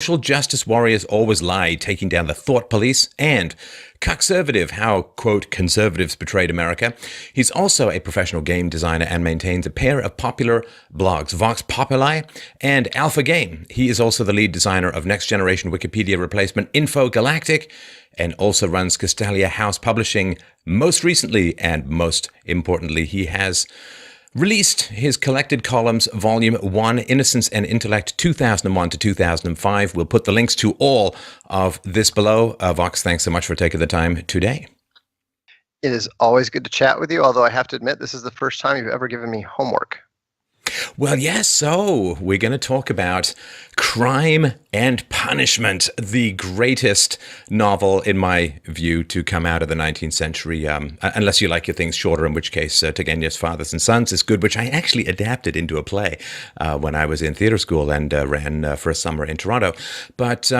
Social justice warriors always lie, taking down the thought police, and Cuckservative, how, quote, conservatives betrayed America. He's also a professional game designer and maintains a pair of popular blogs, Vox Populi and Alpha Game. He is also the lead designer of next generation Wikipedia replacement Info Galactic, and also runs Castalia House Publishing. Most recently, and most importantly, he has released his collected columns, Volume 1, Innocence and Intellect, 2001 to 2005. We'll put the links to all of this below. Vox, thanks so much for taking the time today. It is always good to chat with you, although I have to admit this is the first time you've ever given me homework. Well, yes, so we're going to talk about Crime and Punishment, the greatest novel, in my view, to come out of the 19th century, unless you like your things shorter, in which case Turgenev's Fathers and Sons is good, which I actually adapted into a play when I was in theater school and ran for a summer in Toronto. But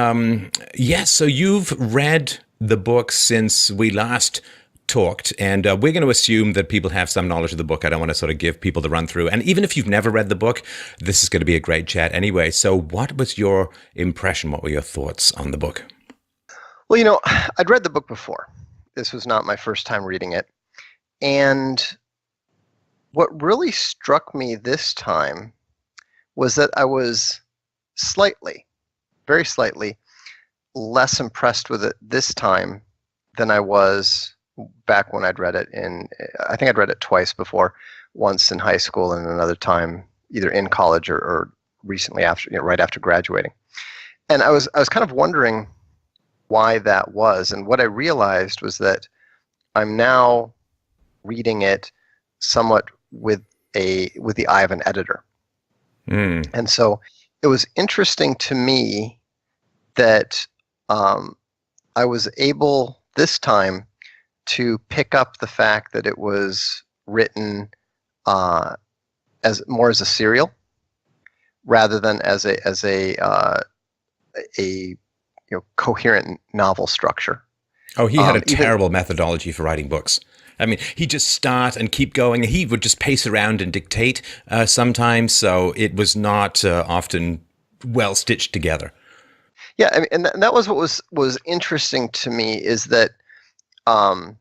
yes, so you've read the book since we last talked, and we're going to assume that people have some knowledge of the book. I don't want to sort of give people the run through. And even if you've never read the book, this is going to be a great chat anyway. So what was your impression? What were your thoughts on the book? Well, I'd read the book before. This was not my first time reading it. And what really struck me this time was that I was very slightly, less impressed with it this time than I was back when I'd read it I think I'd read it twice before, once in high school and another time either in college or recently after, right after graduating. And I was kind of wondering why that was. And what I realized was that I'm now reading it somewhat with the eye of an editor. And so it was interesting to me that I was able this time to pick up the fact that it was written as a serial rather than as a coherent novel structure. Oh, he had a terrible methodology for writing books. I mean, he'd just start and keep going. He would just pace around and dictate sometimes, so it was not often well stitched together. Yeah, I mean, and that was what was interesting to me, is that I'm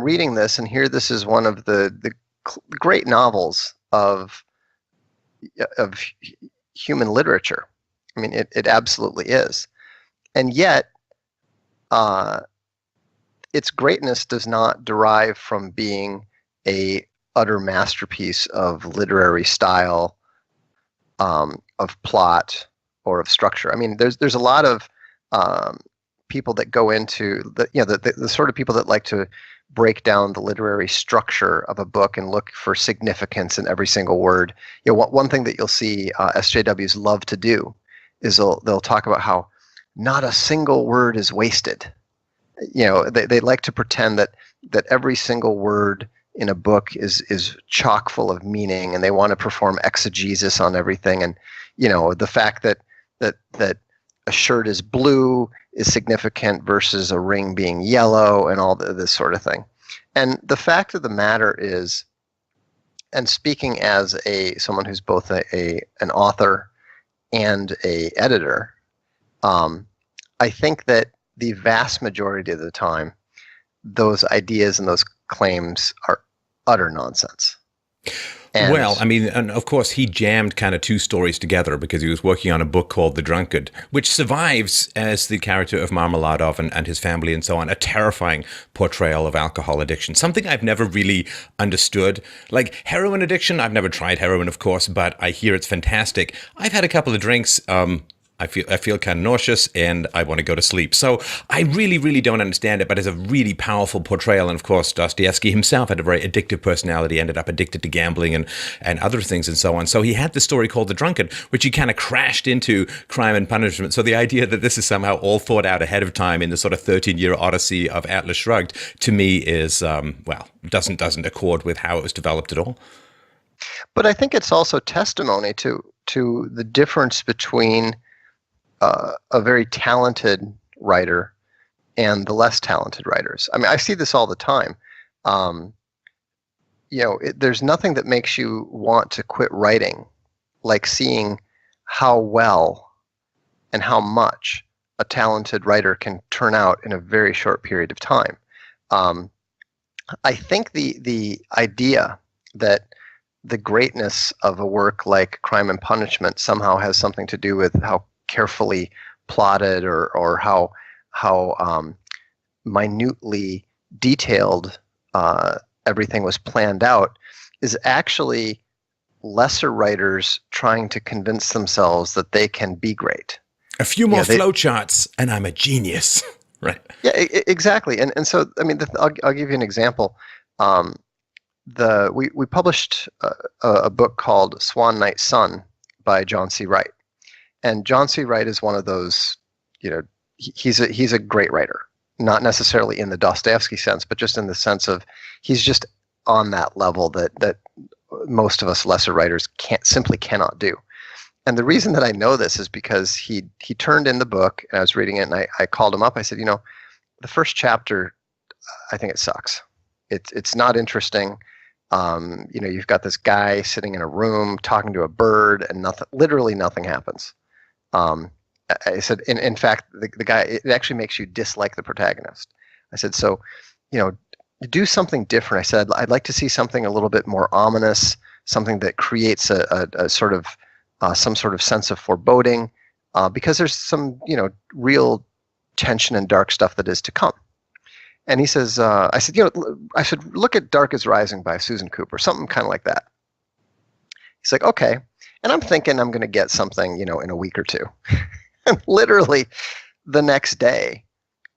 reading this, and here this is one of the great novels of human literature. I mean, it absolutely is, and yet its greatness does not derive from being a utter masterpiece of literary style, of plot, or of structure. I mean, there's a lot of people that go into the sort of people that like to break down the literary structure of a book and look for significance in every single word. One thing that you'll see SJWs love to do is they'll talk about how not a single word is wasted. They like to pretend that every single word in a book is chock full of meaning, and they want to perform exegesis on everything. And the fact that a shirt is blue is significant versus a ring being yellow, and all this sort of thing. And the fact of the matter is, and speaking as someone who's both an author and a editor, I think that the vast majority of the time, those ideas and those claims are utter nonsense. Well, I mean, and of course, he jammed kind of two stories together because he was working on a book called The Drunkard, which survives as the character of Marmeladov and his family and so on, a terrifying portrayal of alcohol addiction, something I've never really understood. Like heroin addiction, I've never tried heroin, of course, but I hear it's fantastic. I've had a couple of drinks. I feel kind of nauseous and I want to go to sleep. So I really, really don't understand it, but it's a really powerful portrayal. And of course, Dostoevsky himself had a very addictive personality, ended up addicted to gambling and other things and so on. So he had this story called The Drunkard, which he kind of crashed into Crime and Punishment. So the idea that this is somehow all thought out ahead of time in the sort of 13-year odyssey of Atlas Shrugged, to me is, doesn't accord with how it was developed at all. But I think it's also testimony to the difference between a very talented writer and the less talented writers. I mean, I see this all the time. There's nothing that makes you want to quit writing like seeing how well and how much a talented writer can turn out in a very short period of time. I think the idea that the greatness of a work like Crime and Punishment somehow has something to do with how carefully plotted or how minutely detailed everything was planned out is actually lesser writers trying to convince themselves that they can be great. A few more flowcharts and I'm a genius. Right. Yeah, exactly. And so, I mean, I'll give you an example. We published a book called Swan Night Sun by John C. Wright. And John C. Wright is one of those, he's a great writer, not necessarily in the Dostoevsky sense, but just in the sense of he's just on that level that most of us lesser writers simply cannot do. And the reason that I know this is because he turned in the book, and I was reading it, and I called him up. I said, the first chapter, I think it sucks. It's not interesting. You've got this guy sitting in a room talking to a bird, and literally nothing happens. I said, in fact, the guy, it actually makes you dislike the protagonist. I said, so, do something different. I said, I'd like to see something a little bit more ominous, something that creates a sort of some sort of sense of foreboding, because there's some, real tension and dark stuff that is to come. And he says, I said, look at Dark is Rising by Susan Cooper, something kind of like that. He's like, okay. And I'm thinking I'm going to get something, in a week or two. And literally the next day,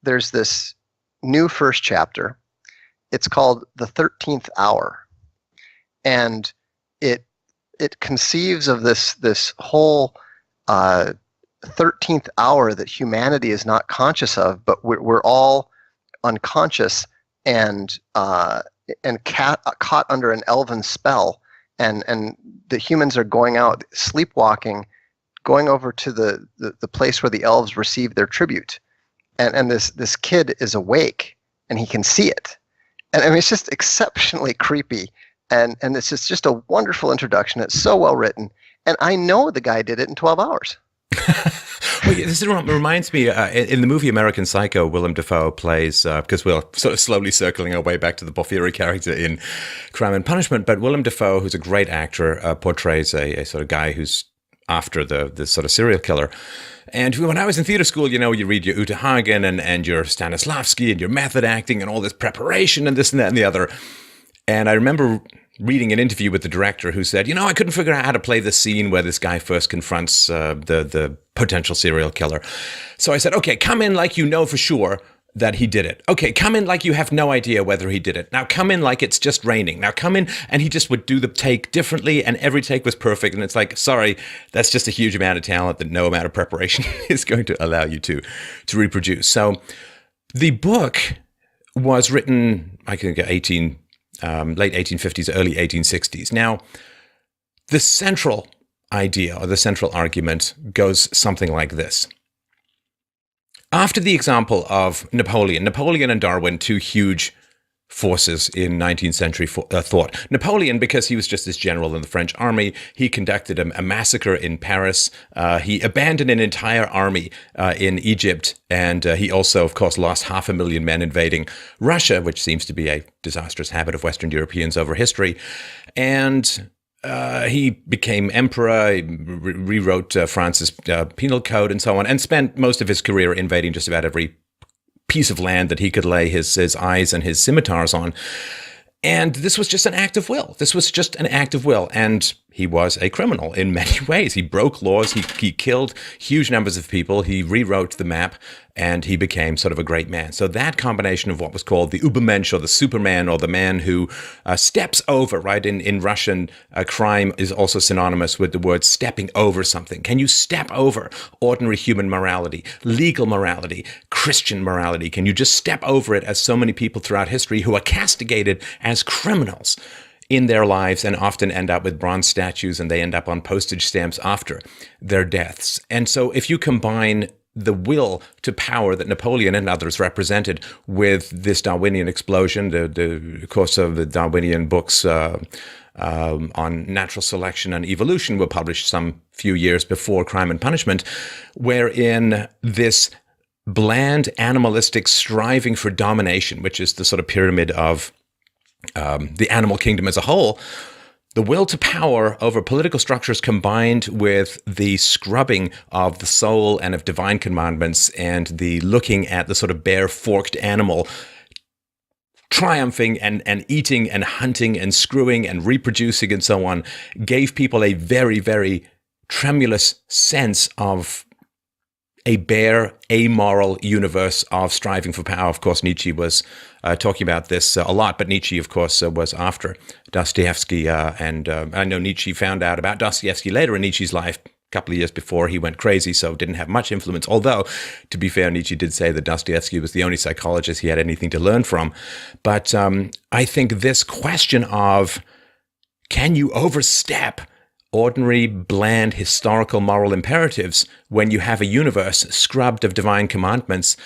there's this new first chapter. It's called The 13th Hour. And it conceives of this whole 13th hour that humanity is not conscious of, but we're all unconscious and caught under an elven spell, and the humans are going out sleepwalking, going over to the place where the elves receive their tribute, and this kid is awake and he can see it, and I mean it's just exceptionally creepy. And this is just a wonderful introduction. It's so well written. And I know the guy did it in 12 hours. Well, this reminds me, in the movie American Psycho, Willem Dafoe plays, because we're sort of slowly circling our way back to the Porphyry character in Crime and Punishment, but Willem Dafoe, who's a great actor, portrays a sort of guy who's after the sort of serial killer. And when I was in theater school, you read your Uta Hagen and your Stanislavski and your method acting and all this preparation and this and that and the other. And I remember reading an interview with the director who said, I couldn't figure out how to play the scene where this guy first confronts the potential serial killer. So I said, okay, come in like you know for sure that he did it. Okay, come in like you have no idea whether he did it. Now come in like it's just raining. Now come in, and he just would do the take differently, and every take was perfect. And it's like, sorry, that's just a huge amount of talent that no amount of preparation is going to allow you to reproduce. So the book was written, I think, late 1850s, early 1860s. Now, the central idea or the central argument goes something like this. After the example of Napoleon and Darwin, two huge forces in 19th century thought. Napoleon, because he was just this general in the French army, he conducted a massacre in Paris. He abandoned an entire army in Egypt. And he also, of course, lost 500,000 men invading Russia, which seems to be a disastrous habit of Western Europeans over history. And he became emperor, he rewrote France's penal code and so on, and spent most of his career invading just about every piece of land that he could lay his eyes and his scimitars on. And this was just an act of will. This was just an act of will. And he was a criminal in many ways. He broke laws. He killed huge numbers of people. He rewrote the map, and he became sort of a great man. So that combination of what was called the Übermensch, or the Superman, or the man who steps over, right? In Russian, crime is also synonymous with the word stepping over something. Can you step over ordinary human morality, legal morality, Christian morality? Can you just step over it, as so many people throughout history who are castigated as criminals in their lives and often end up with bronze statues, and they end up on postage stamps after their deaths. And so if you combine the will to power that Napoleon and others represented with this Darwinian explosion, the course of the Darwinian books, on natural selection and evolution were published some few years before Crime and Punishment, wherein this bland animalistic striving for domination, which is the sort of pyramid of the animal kingdom as a whole, the will to power over political structures combined with the scrubbing of the soul and of divine commandments and the looking at the sort of bare forked animal triumphing and eating and hunting and screwing and reproducing and so on, gave people a very, very tremulous sense of a bare, amoral universe of striving for power. Of course, Nietzsche was talking about this a lot, but Nietzsche, of course, was after Dostoevsky. And I know Nietzsche found out about Dostoevsky later in Nietzsche's life, a couple of years before he went crazy, so didn't have much influence. Although, to be fair, Nietzsche did say that Dostoevsky was the only psychologist he had anything to learn from. But I think this question of, can you overstep ordinary, bland, historical moral imperatives when you have a universe scrubbed of divine commandments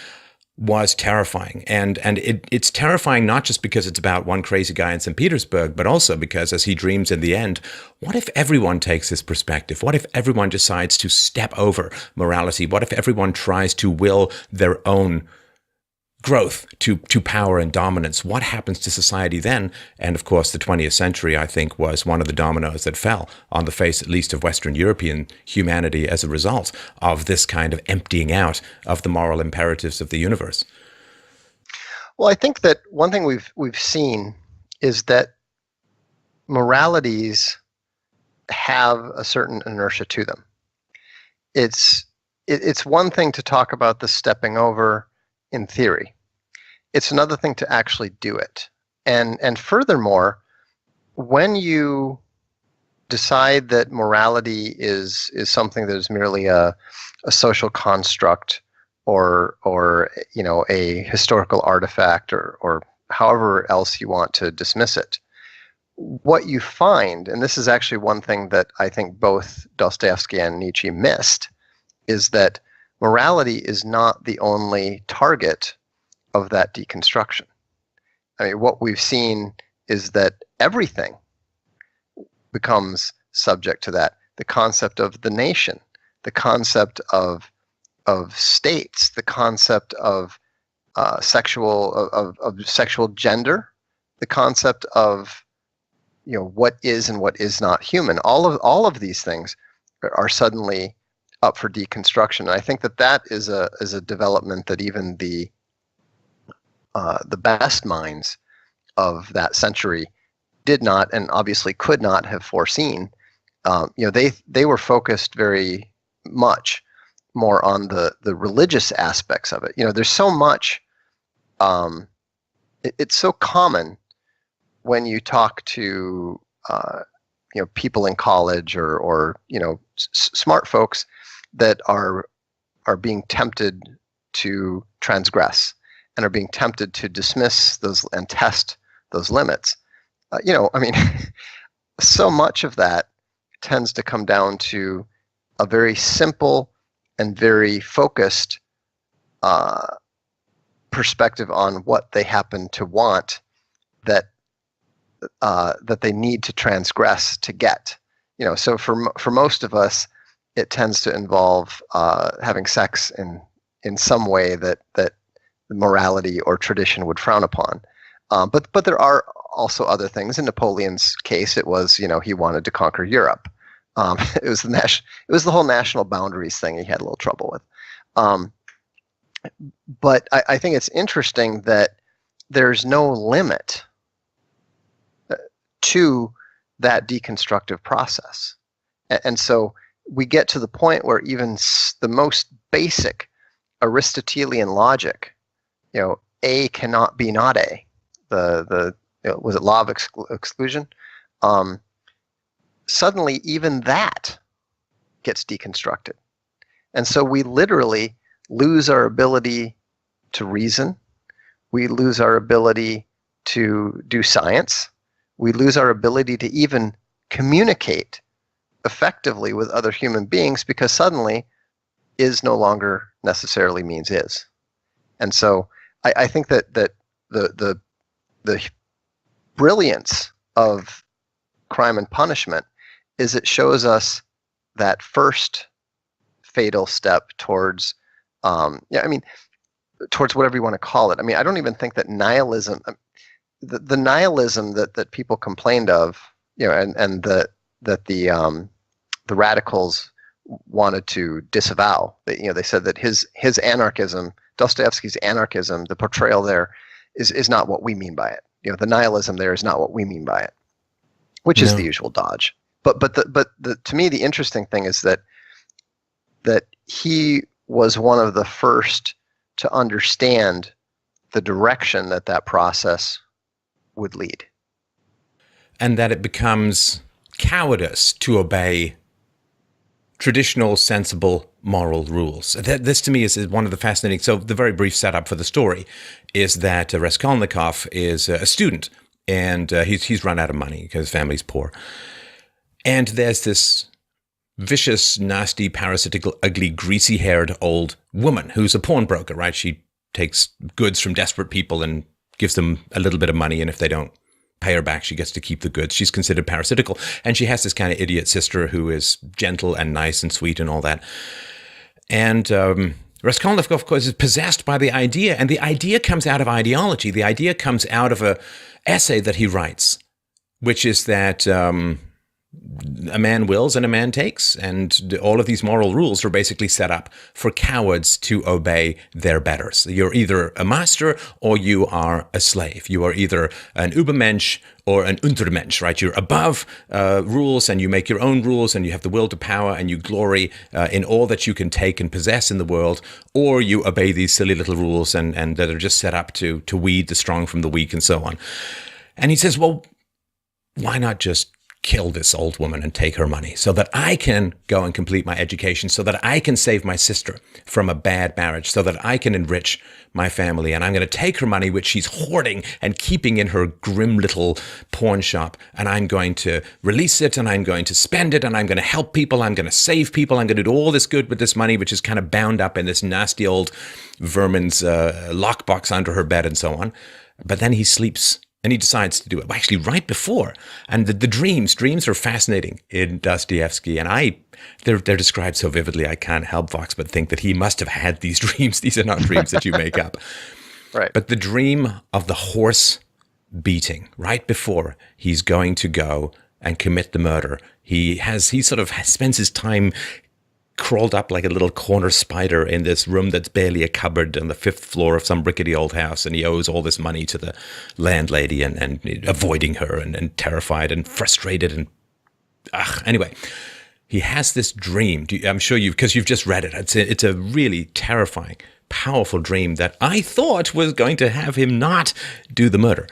was terrifying. And it's terrifying not just because it's about one crazy guy in St. Petersburg, but also because, as he dreams in the end, what if everyone takes this perspective? What if everyone decides to step over morality? What if everyone tries to will their own growth to power and dominance? What happens to society then? And of course, the 20th century, I think, was one of the dominoes that fell on the face, at least, of Western European humanity as a result of this kind of emptying out of the moral imperatives of the universe. Well, I think that one thing we've seen is that moralities have a certain inertia to them. It's one thing to talk about the stepping over in theory. It's another thing to actually do it. And furthermore, when you decide that morality is something that is merely a social construct or a historical artifact or however else you want to dismiss it, what you find, and this is actually one thing that I think both Dostoevsky and Nietzsche missed, is that morality is not the only target of that deconstruction. I mean, what we've seen is that everything becomes subject to that. The concept of the nation, the concept of states, the concept of sexual gender, the concept of what is and what is not human. All of these things are suddenly up for deconstruction. And I think that is a development that even the best minds of that century did not, and obviously could not, have foreseen. They were focused very much more on the religious aspects of it. There's so much. It's so common when you talk to people in college or smart folks that are being tempted to transgress and are being tempted to dismiss those and test those limits. So much of that tends to come down to a very simple and very focused perspective on what they happen to want that they need to transgress to get. So for most of us, it tends to involve having sex in some way that morality or tradition would frown upon. But there are also other things. In Napoleon's case, it was he wanted to conquer Europe. It was the whole national boundaries thing he had a little trouble with. But I think it's interesting that there's no limit to that deconstructive process, and so we get to the point where even the most basic Aristotelian logic, A cannot be not A. Was it law of exclusion? Suddenly, even that gets deconstructed, and so we literally lose our ability to reason. We lose our ability to do science. We lose our ability to even communicate effectively with other human beings, because suddenly is no longer necessarily means is. And so I think that the brilliance of Crime and Punishment is it shows us that first fatal step towards, towards whatever you want to call it. I mean, I don't even think that nihilism, the nihilism that people complained of, and that the radicals wanted to disavow. They said that his anarchism, Dostoevsky's anarchism, the portrayal there is not what we mean by it. The nihilism there is not what we mean by it, which is the usual dodge. But to me, the interesting thing is that he was one of the first to understand the direction that process would lead. And that it becomes cowardice to obey traditional, sensible, moral rules. This to me is one of the fascinating. So the very brief setup for the story is that Raskolnikov is a student, and he's run out of money because his family's poor. And there's this vicious, nasty, parasitical, ugly, greasy-haired old woman who's a pawnbroker, right? She takes goods from desperate people and gives them a little bit of money, and if they don't pay her back, she gets to keep the goods. She's considered parasitical. And she has this kind of idiot sister who is gentle and nice and sweet and all that. And Raskolnikov, of course, is possessed by the idea, and the idea comes out of ideology. The idea comes out of an essay that he writes, which is that a man wills and a man takes, and all of these moral rules are basically set up for cowards to obey their betters. You're either a master or you are a slave. You are either an Übermensch or an Untermensch, right? You're above rules and you make your own rules and you have the will to power and you glory in all that you can take and possess in the world, or you obey these silly little rules and that are just set up to weed the strong from the weak and so on. And he says, well, why not just kill this old woman and take her money so that I can go and complete my education, so that I can save my sister from a bad marriage, so that I can enrich my family. And I'm going to take her money, which she's hoarding and keeping in her grim little pawn shop, and I'm going to release it, and I'm going to spend it, and I'm going to help people, I'm going to save people, I'm going to do all this good with this money, which is kind of bound up in this nasty old vermin's lockbox under her bed and so on. But then he sleeps. And he decides to do it. Well, actually, right before. And the dreams are fascinating in Dostoevsky. And they're described so vividly, I can't help, Vox, but think that he must have had these dreams. These are not dreams that you make up. Right. But the dream of the horse beating right before he's going to go and commit the murder. He sort of spends his time crawled up like a little corner spider in this room that's barely a cupboard on the 5th floor of some rickety old house, and he owes all this money to the landlady and avoiding her and terrified and frustrated and anyway, he has this dream. I'm sure because you've just read it. It's a really terrifying, powerful dream that I thought was going to have him not do the murder.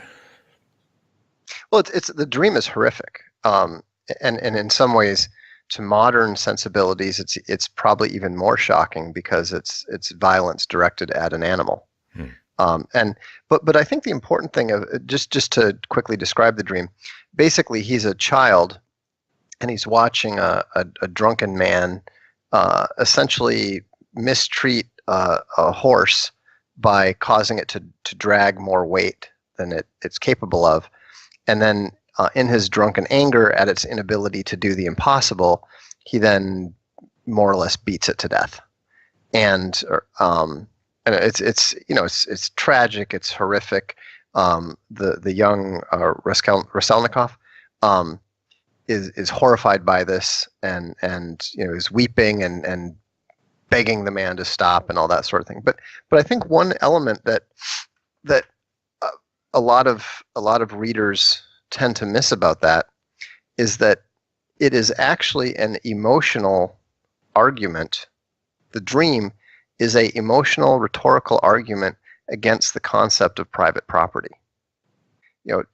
Well, it's the dream is horrific, and in some ways, to modern sensibilities, it's probably even more shocking because it's violence directed at an animal. But I think the important thing of just to quickly describe the dream, basically he's a child and he's watching a drunken man essentially mistreat a horse by causing it to drag more weight than it's capable of, and then in his drunken anger at its inability to do the impossible, he then more or less beats it to death. And it's tragic. It's horrific. The young Raskolnikov is horrified by this and is weeping and begging the man to stop and all that sort of thing. But I think one element that a lot of readers tend to miss about that is that it is actually an emotional argument. The dream is a emotional rhetorical argument against the concept of private property.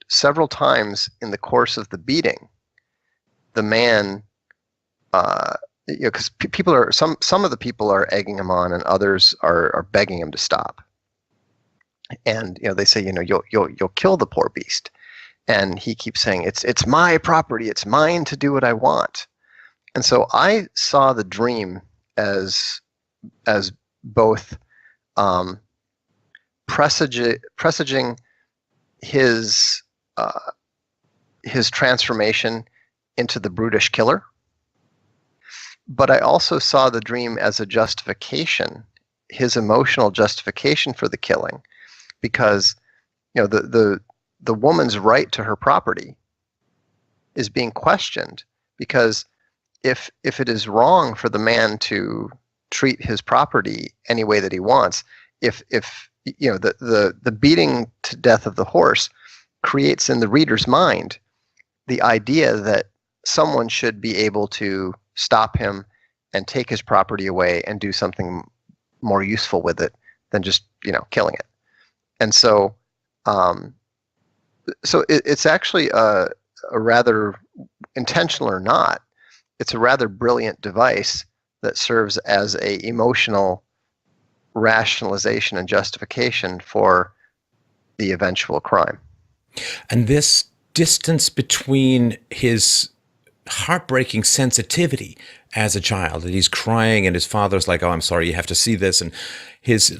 Several times in the course of the beating, the man, because people are some of the people are egging him on and others are begging him to stop. And they say, you'll kill the poor beast. And he keeps saying, it's my property, it's mine to do what I want. And so I saw the dream as both presaging his transformation into the brutish killer. But I also saw the dream as a justification, his emotional justification for the killing, because the woman's right to her property is being questioned, because if it is wrong for the man to treat his property any way that he wants, if the beating to death of the horse creates in the reader's mind the idea that someone should be able to stop him and take his property away and do something more useful with it than just killing it. And so it's actually a rather, intentional or not, it's a rather brilliant device that serves as a emotional rationalization and justification for the eventual crime. And this distance between his heartbreaking sensitivity as a child, that he's crying and his father's like, oh, I'm sorry, you have to see this. And his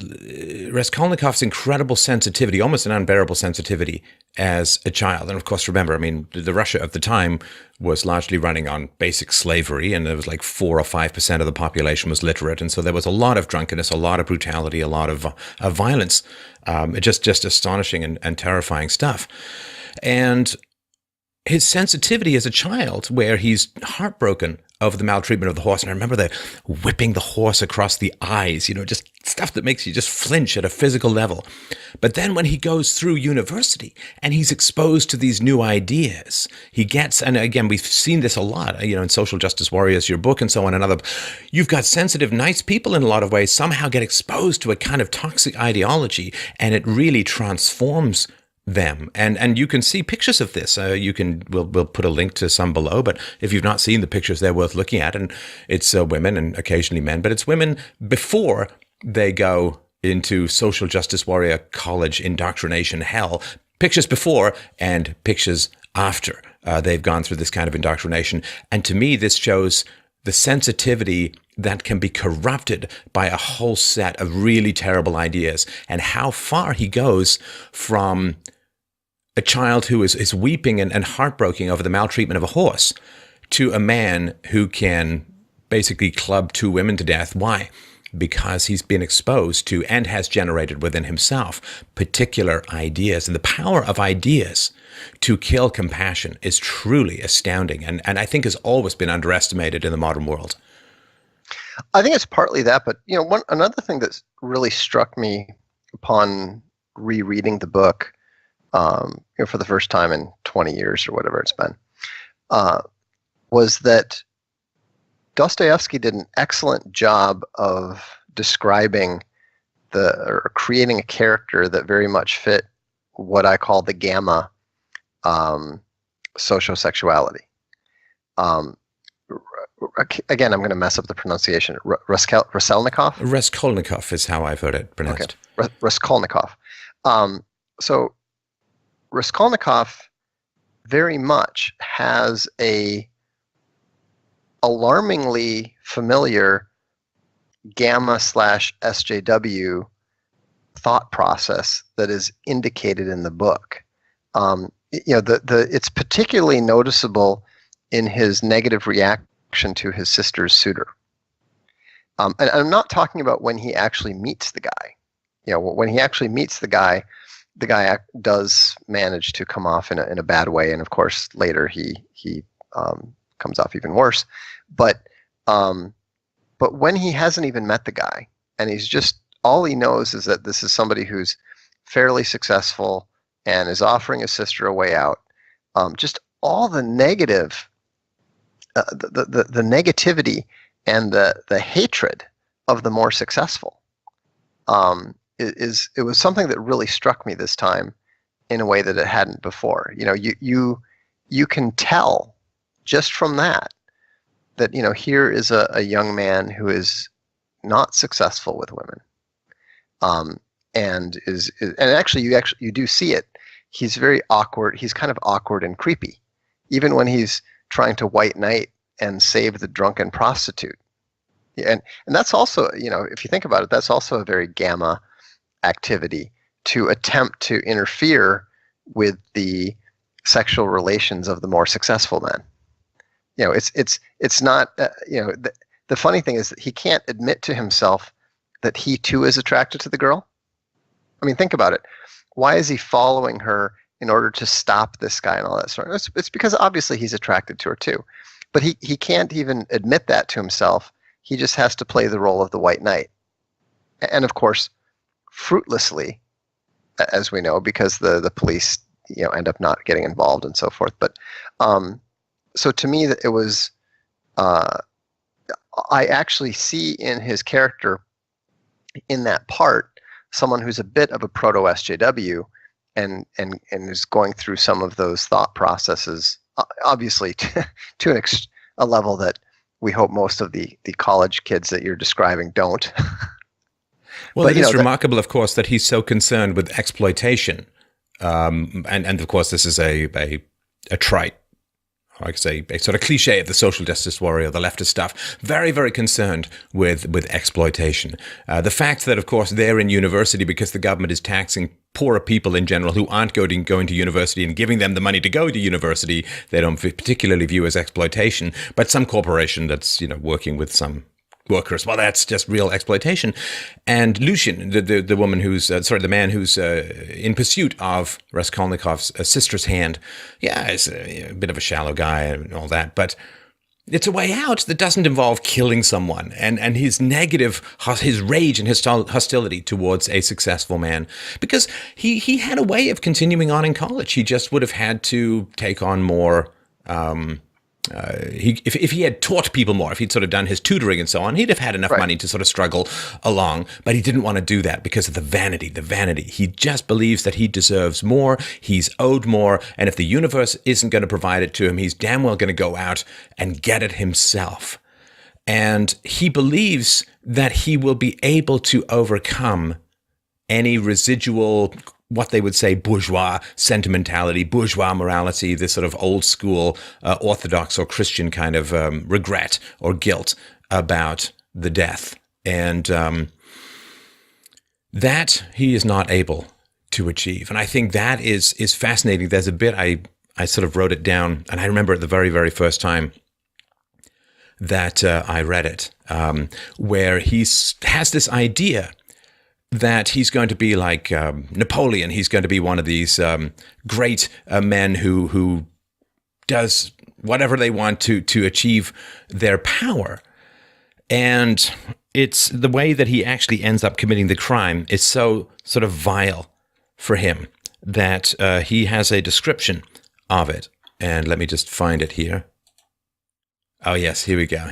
Raskolnikov's incredible sensitivity, almost an unbearable sensitivity as a child. And of course, remember, I mean, the Russia of the time was largely running on basic slavery, and there was like 4 or 5% of the population was literate. And so there was a lot of drunkenness, a lot of brutality, a lot of violence, just astonishing and terrifying stuff. And his sensitivity as a child, where he's heartbroken over the maltreatment of the horse. And I remember the whipping the horse across the eyes, just stuff that makes you just flinch at a physical level. But then when he goes through university and he's exposed to these new ideas, he gets, and again, we've seen this a lot, in Social Justice Warriors, your book and so on, and other, you've got sensitive, nice people in a lot of ways somehow get exposed to a kind of toxic ideology, and it really transforms them. And you can see pictures of this. We'll put a link to some below, but if you've not seen the pictures, they're worth looking at. And it's women and occasionally men, but it's women before they go into social justice warrior college indoctrination hell. Pictures before and pictures after they've gone through this kind of indoctrination. And to me, this shows the sensitivity that can be corrupted by a whole set of really terrible ideas, and how far he goes from a child who is weeping and heartbroken over the maltreatment of a horse to a man who can basically club 2 women to death. Why? Because he's been exposed to and has generated within himself particular ideas. And the power of ideas to kill compassion is truly astounding, and I think has always been underestimated in the modern world. I think it's partly that, but another thing that's really struck me upon rereading the book, for the first time in 20 years or whatever it's been, was that Dostoevsky did an excellent job of describing or creating a character that very much fit what I call the gamma sociosexuality. Again, I'm going to mess up the pronunciation. Raskolnikov? Raskolnikov is how I've heard it pronounced. Okay. Raskolnikov. So Raskolnikov very much has a alarmingly familiar gamma/SJW thought process that is indicated in the book. It's particularly noticeable in his negative reaction to his sister's suitor. And I'm not talking about when he actually meets the guy. When he actually meets the guy does manage to come off in a bad way, and of course later he comes off even worse. But when he hasn't even met the guy, and he's just, all he knows is that this is somebody who's fairly successful and is offering his sister a way out, just all the negative, the negativity and the hatred of the more successful, it was something that really struck me this time in a way that it hadn't before. You can tell just from that here is a young man who is not successful with women, and actually you do see it. He's very awkward. He's kind of awkward and creepy, even when he's trying to white knight and save the drunken prostitute. And that's also, if you think about it, that's also a very gamma activity, to attempt to interfere with the sexual relations of the more successful men. it's not. The funny thing is that he can't admit to himself that he too is attracted to the girl. I mean, think about it. Why is he following her in order to stop this guy and all that sort of? It's because obviously he's attracted to her too, but he can't even admit that to himself. He just has to play the role of the white knight, and of course, fruitlessly, as we know, because the police end up not getting involved and so forth. But so to me, that it was. I actually see in his character, in that part, someone who's a bit of a proto SJW, and is going through some of those thought processes, obviously to a level that we hope most of the college kids that you're describing don't. Well, it is remarkable, of course, that he's so concerned with exploitation, and of course, this is a trite. Like I say, a sort of cliche of the social justice warrior, the leftist stuff, very, very concerned with exploitation. The fact that, of course, they're in university because the government is taxing poorer people in general who aren't going to university and giving them the money to go to university, they don't particularly view as exploitation. But some corporation that's working with some workers, well, that's just real exploitation. And Lucien, the woman who's the man who's in pursuit of Raskolnikov's sister's hand, is a bit of a shallow guy and all that, but it's a way out that doesn't involve killing someone. And his his rage and his hostility towards a successful man, because he had a way of continuing on in college. He just would have had to take on more. If he had taught people more, if he'd sort of done his tutoring and so on, he'd have had enough money to sort of struggle along. But he didn't want to do that because of the vanity. He just believes that he deserves more, he's owed more, and if the universe isn't going to provide it to him, he's damn well going to go out and get it himself. And he believes that he will be able to overcome any residual, what they would say, bourgeois sentimentality, bourgeois morality, this sort of old school Orthodox or Christian kind of regret or guilt about the death. And that he is not able to achieve. And I think that is fascinating. There's a bit, I sort of wrote it down, and I remember it the very, very first time that I read it, where he has this idea that he's going to be like Napoleon. He's going to be one of these great men who does whatever they want to achieve their power. And it's the way that he actually ends up committing the crime is so sort of vile for him that he has a description of it. And let me just find it here. Oh, yes, here we go.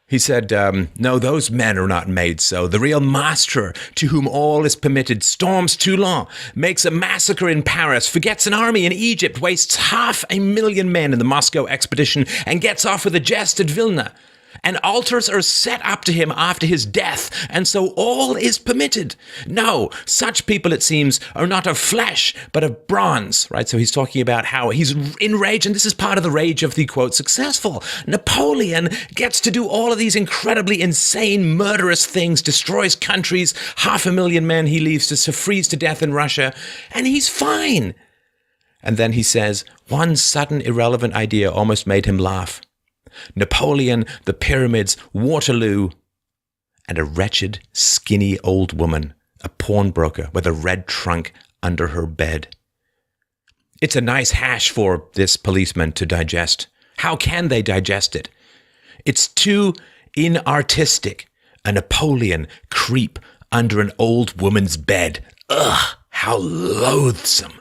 He said, no, those men are not made so. The real master, to whom all is permitted, storms Toulon, makes a massacre in Paris, forgets an army in Egypt, wastes 500,000 men in the Moscow expedition, and gets off with a jest at Vilna. And altars are set up to him after his death, and so all is permitted. No, such people, it seems, are not of flesh, but of bronze, right? So he's talking about how he's enraged, and this is part of the rage of the, quote, successful. Napoleon gets to do all of these incredibly insane, murderous things, destroys countries, 500,000 men he leaves to freeze to death in Russia, and he's fine. And then he says, one sudden irrelevant idea almost made him laugh. Napoleon, the pyramids, Waterloo, and a wretched, skinny old woman, a pawnbroker with a red trunk under her bed. It's a nice hash for this policeman to digest. How can they digest it? It's too inartistic. A Napoleon creep under an old woman's bed. Ugh, how loathsome.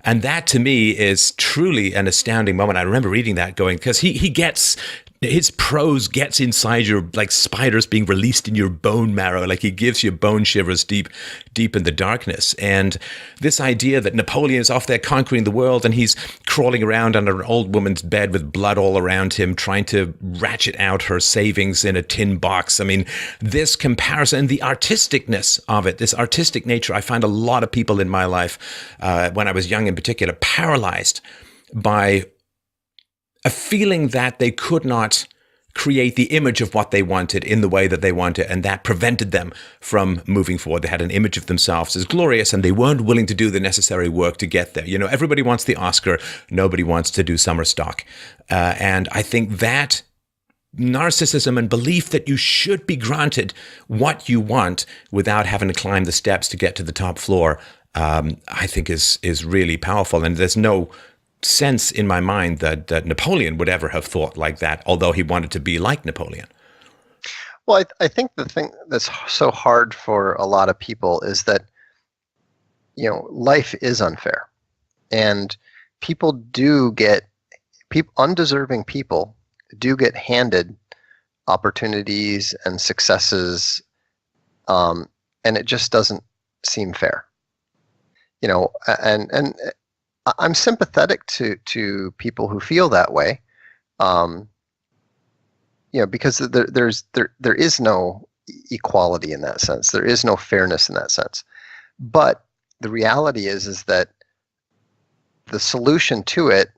And that, to me, is truly an astounding moment. I remember reading that going, because he gets, his prose gets inside your, like spiders being released in your bone marrow, like he gives you bone shivers deep in the darkness. And this idea that Napoleon is off there conquering the world and he's crawling around under an old woman's bed with blood all around him, trying to ratchet out her savings in a tin box. I mean, this comparison, the artisticness of it, this artistic nature, I find a lot of people in my life, when I was young in particular, paralyzed by a feeling that they could not create the image of what they wanted in the way that they wanted, and that prevented them from moving forward. They had an image of themselves as glorious, and they weren't willing to do the necessary work to get there. You know, everybody wants the Oscar, nobody wants to do summer stock. And I think that narcissism and belief that you should be granted what you want without having to climb the steps to get to the top floor, I think is really powerful. And there's no sense in my mind that Napoleon would ever have thought like that, although he wanted to be like Napoleon. Well, I think the thing that's so hard for a lot of people is that, you know, life is unfair, and undeserving people do get handed opportunities and successes, and it just doesn't seem fair. You know, and I'm sympathetic to people who feel that way, you know, because there is no equality in that sense. There is no fairness in that sense. But the reality is that the solution to it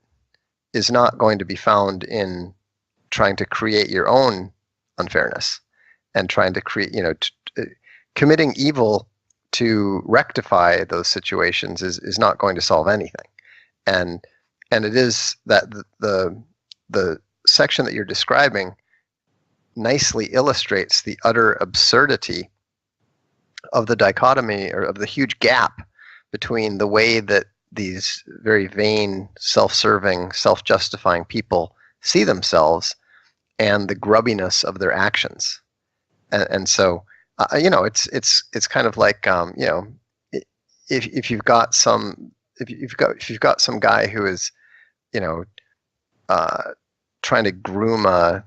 is not going to be found in trying to create your own unfairness and trying to create, you know, committing evil to rectify those situations is not going to solve anything. And it is that the section that you're describing nicely illustrates the utter absurdity of the dichotomy, or of the huge gap between the way that these very vain, self-serving, self-justifying people see themselves and the grubbiness of their actions. And so, you know, it's kind of like, you know, if you've got some guy who is, you know, trying to groom a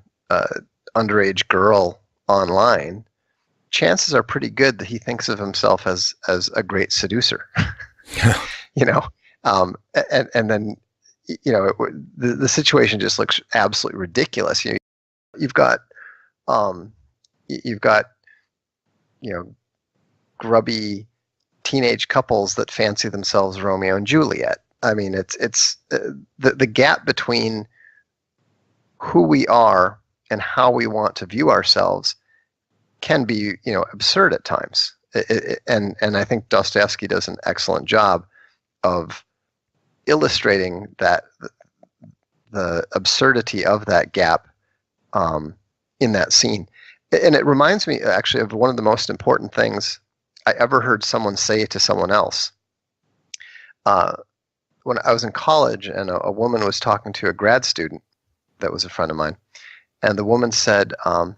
underage girl online, chances are pretty good that he thinks of himself as a great seducer. You know, and then, you know, the situation just looks absolutely ridiculous. You know, you've got you know, grubby teenage couples that fancy themselves Romeo and Juliet. I mean, it's the gap between who we are and how we want to view ourselves can be, you know, absurd at times. And I think Dostoevsky does an excellent job of illustrating that the absurdity of that gap in that scene. And it reminds me actually of one of the most important things I ever heard someone say to someone else. When I was in college, and a woman was talking to a grad student that was a friend of mine, and the woman said, I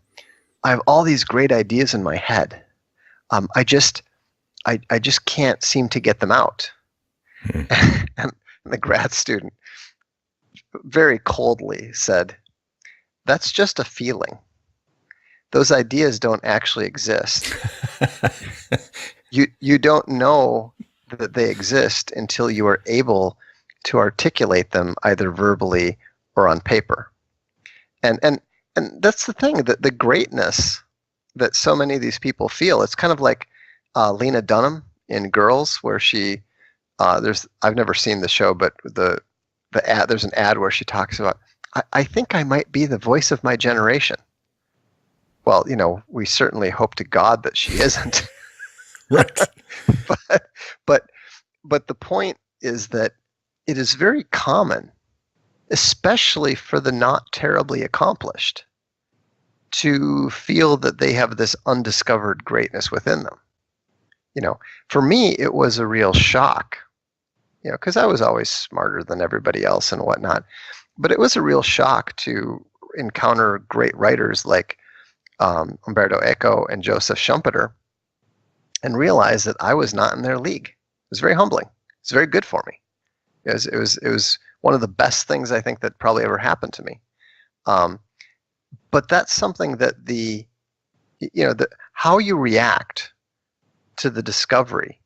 have all these great ideas in my head. I just can't seem to get them out. And the grad student very coldly said, "That's just a feeling. Those ideas don't actually exist. You don't know that they exist until you are able to articulate them either verbally or on paper." And that's the thing, that the greatness that so many of these people feel. It's kind of like Lena Dunham in Girls, where she I've never seen the show, but the ad, there's an ad where she talks about, I think I might be the voice of my generation. Well, you know, we certainly hope to God that she isn't. Right. but the point is that it is very common, especially for the not terribly accomplished, to feel that they have this undiscovered greatness within them. You know, for me, it was a real shock, you know, because I was always smarter than everybody else and whatnot. But it was a real shock to encounter great writers like Umberto Eco and Joseph Schumpeter and realize that I was not in their league. It was very humbling. It's very good for me. It was one of the best things I think that probably ever happened to me. But that's something that how you react to the discovery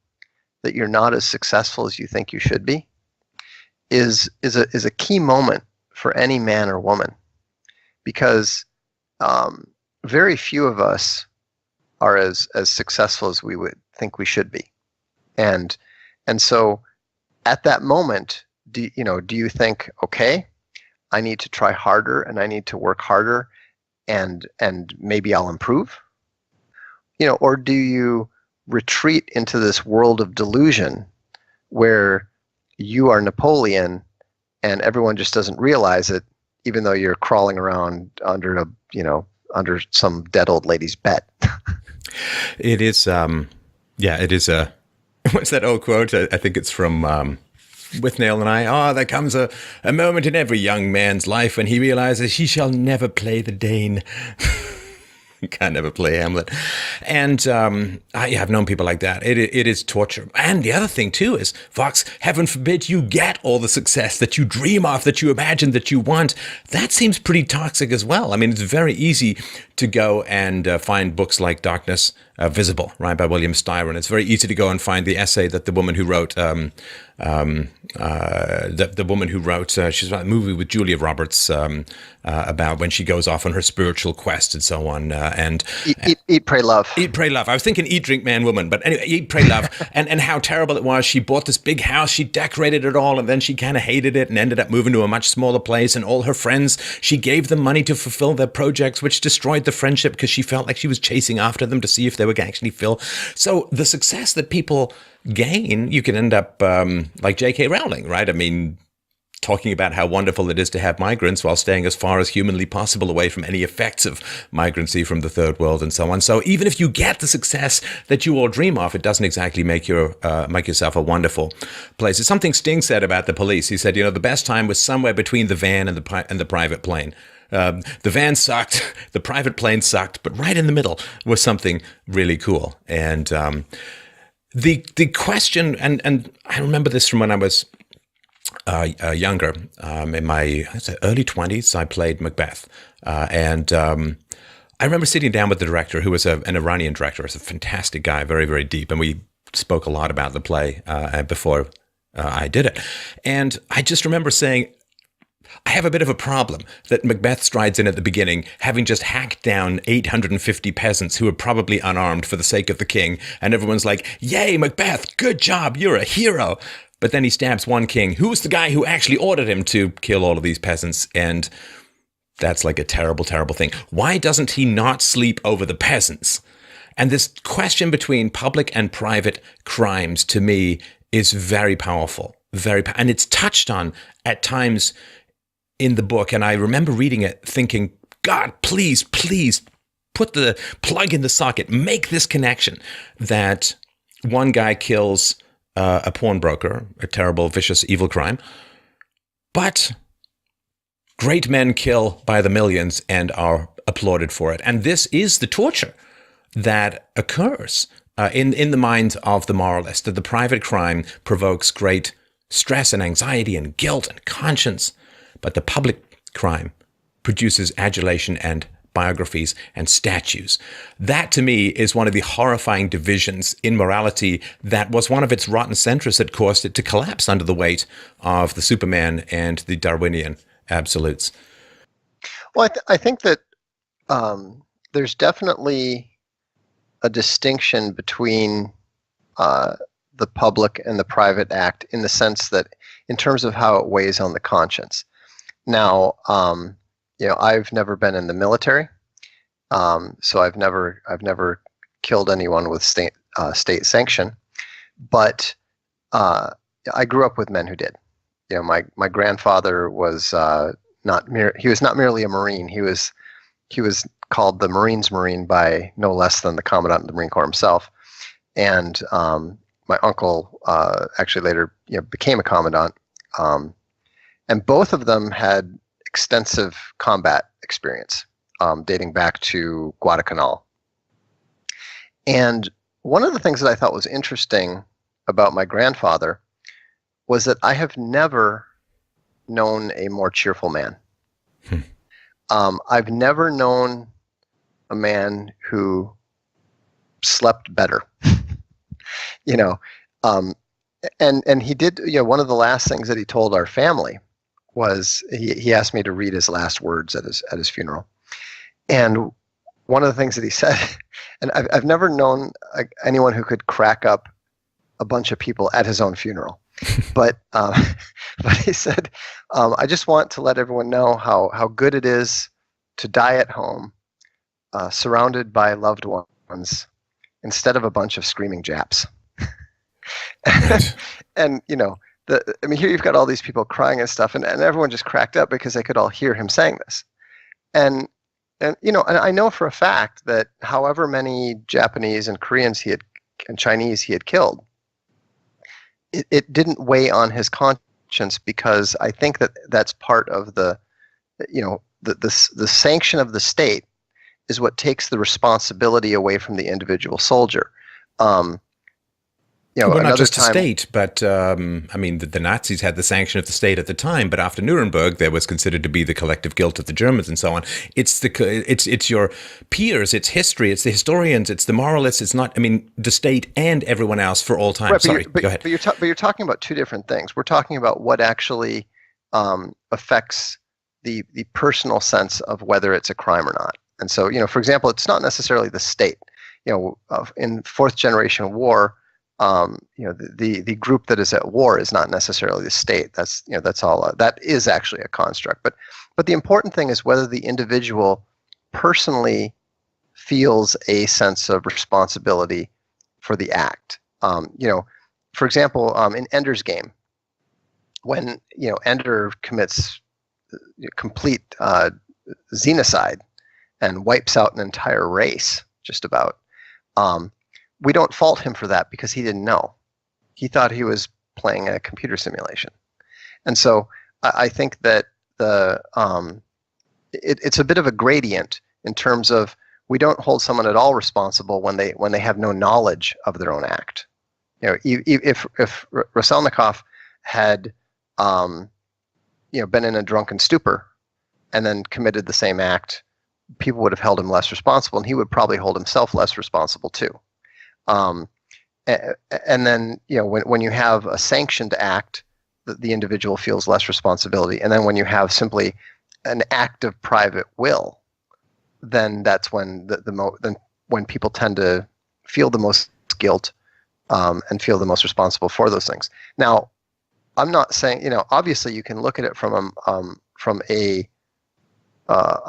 that you're not as successful as you think you should be is a key moment for any man or woman, because very few of us are as successful as we would think we should be. And so at that moment, do you think, okay, I need to try harder and I need to work harder and maybe I'll improve? Or do you retreat into this world of delusion where you are Napoleon and everyone just doesn't realize it, even though you're crawling around under under some dead old lady's bed? It is, it is what's that old quote? I think it's from Withnail and I. There comes a moment in every young man's life when he realizes he shall never play the Dane. Can never play Hamlet. And I've known people like that. It is torture. And the other thing, too, is, Fox, heaven forbid you get all the success that you dream of, that you imagine, that you want. That seems pretty toxic as well. I mean, it's very easy to go and find books like Darkness Visible, right, by William Styron. It's very easy to go and find the essay that the woman who wrote, she's about a movie with Julia Roberts about when she goes off on her spiritual quest and so on. Eat, Pray, Love. Eat, Pray, Love. I was thinking Eat, Drink, Man, Woman, but anyway, Eat, Pray, Love. and how terrible it was. She bought this big house, she decorated it all, and then she kind of hated it and ended up moving to a much smaller place. And all her friends, she gave them money to fulfill their projects, which destroyed the friendship because she felt like she was chasing after them to see if they would actually fill. So the success that people gain, you can end up like J.K. Rowling, right? I mean, talking about how wonderful it is to have migrants while staying as far as humanly possible away from any effects of migrancy from the third world and so on. So even if you get the success that you all dream of, it doesn't exactly make yourself a wonderful place. It's something Sting said about the police. He said, the best time was somewhere between the van and the private plane. The van sucked, the private plane sucked, but right in the middle was something really cool. And the question, and I remember this from when I was younger, in my early 20s, I played Macbeth. And I remember sitting down with the director, who was an Iranian director. He was a fantastic guy, very, very deep. And we spoke a lot about the play before I did it. And I just remember saying, I have a bit of a problem that Macbeth strides in at the beginning, having just hacked down 850 peasants who are probably unarmed for the sake of the king. And everyone's like, yay, Macbeth, good job, you're a hero. But then he stabs one king, who was the guy who actually ordered him to kill all of these peasants. And that's like a terrible, terrible thing. Why doesn't he not sleep over the peasants? And this question between public and private crimes, to me, is very powerful. And it's touched on at times in the book. And I remember reading it thinking, God, please, please put the plug in the socket. Make this connection that one guy kills a pawnbroker, a terrible, vicious, evil crime. But great men kill by the millions and are applauded for it. And this is the torture that occurs in the minds of the moralist, that the private crime provokes great stress and anxiety and guilt and conscience. But the public crime produces adulation and biographies and statues. That, to me, is one of the horrifying divisions in morality that was one of its rotten centrists that caused it to collapse under the weight of the Superman and the Darwinian absolutes. Well, I think that there's definitely a distinction between the public and the private act, in the sense that, in terms of how it weighs on the conscience. Now, I've never been in the military, so I've never killed anyone with state sanction. But I grew up with men who did. My grandfather was he was not merely a Marine. He was called the Marine's Marine by no less than the Commandant of the Marine Corps himself. And my uncle actually later became a commandant. And both of them had extensive combat experience, dating back to Guadalcanal. And one of the things that I thought was interesting about my grandfather was that I have never known a more cheerful man. I've never known a man who slept better. And he did, one of the last things that he told our family was he asked me to read his last words at his funeral. And one of the things that he said, and I've never known anyone who could crack up a bunch of people at his own funeral, but he said, I just want to let everyone know how good it is to die at home surrounded by loved ones instead of a bunch of screaming Japs. Right. And here you've got all these people crying and stuff, and everyone just cracked up because they could all hear him saying this. And I know for a fact that however many Japanese and Koreans and Chinese he had killed, it didn't weigh on his conscience, because I think that's part of the sanction of the state is what takes the responsibility away from the individual soldier. Well, not just the state, but the Nazis had the sanction of the state at the time, but after Nuremberg, there was considered to be the collective guilt of the Germans and so on. It's your peers, it's history, it's the historians, it's the moralists. It's not, the state and everyone else for all time. Right, Sorry, go ahead. But you're talking about two different things. We're talking about what actually affects the personal sense of whether it's a crime or not. And so, for example, it's not necessarily the state. In fourth generation war, the group that is at war is not necessarily the state. That's all. That is actually a construct. But the important thing is whether the individual personally feels a sense of responsibility for the act. For example, in Ender's Game, when Ender commits complete xenocide and wipes out an entire race, just about. We don't fault him for that because he didn't know. He thought he was playing a computer simulation. And so I think that it's a bit of a gradient in terms of we don't hold someone at all responsible when they have no knowledge of their own act. If Raskolnikov had been in a drunken stupor and then committed the same act, people would have held him less responsible, and he would probably hold himself less responsible too. And then when you have a sanctioned act, the individual feels less responsibility, and then when you have simply an act of private will, then that's when when people tend to feel the most guilt and feel the most responsible for those things. Now, I'm not saying obviously you can look at it from a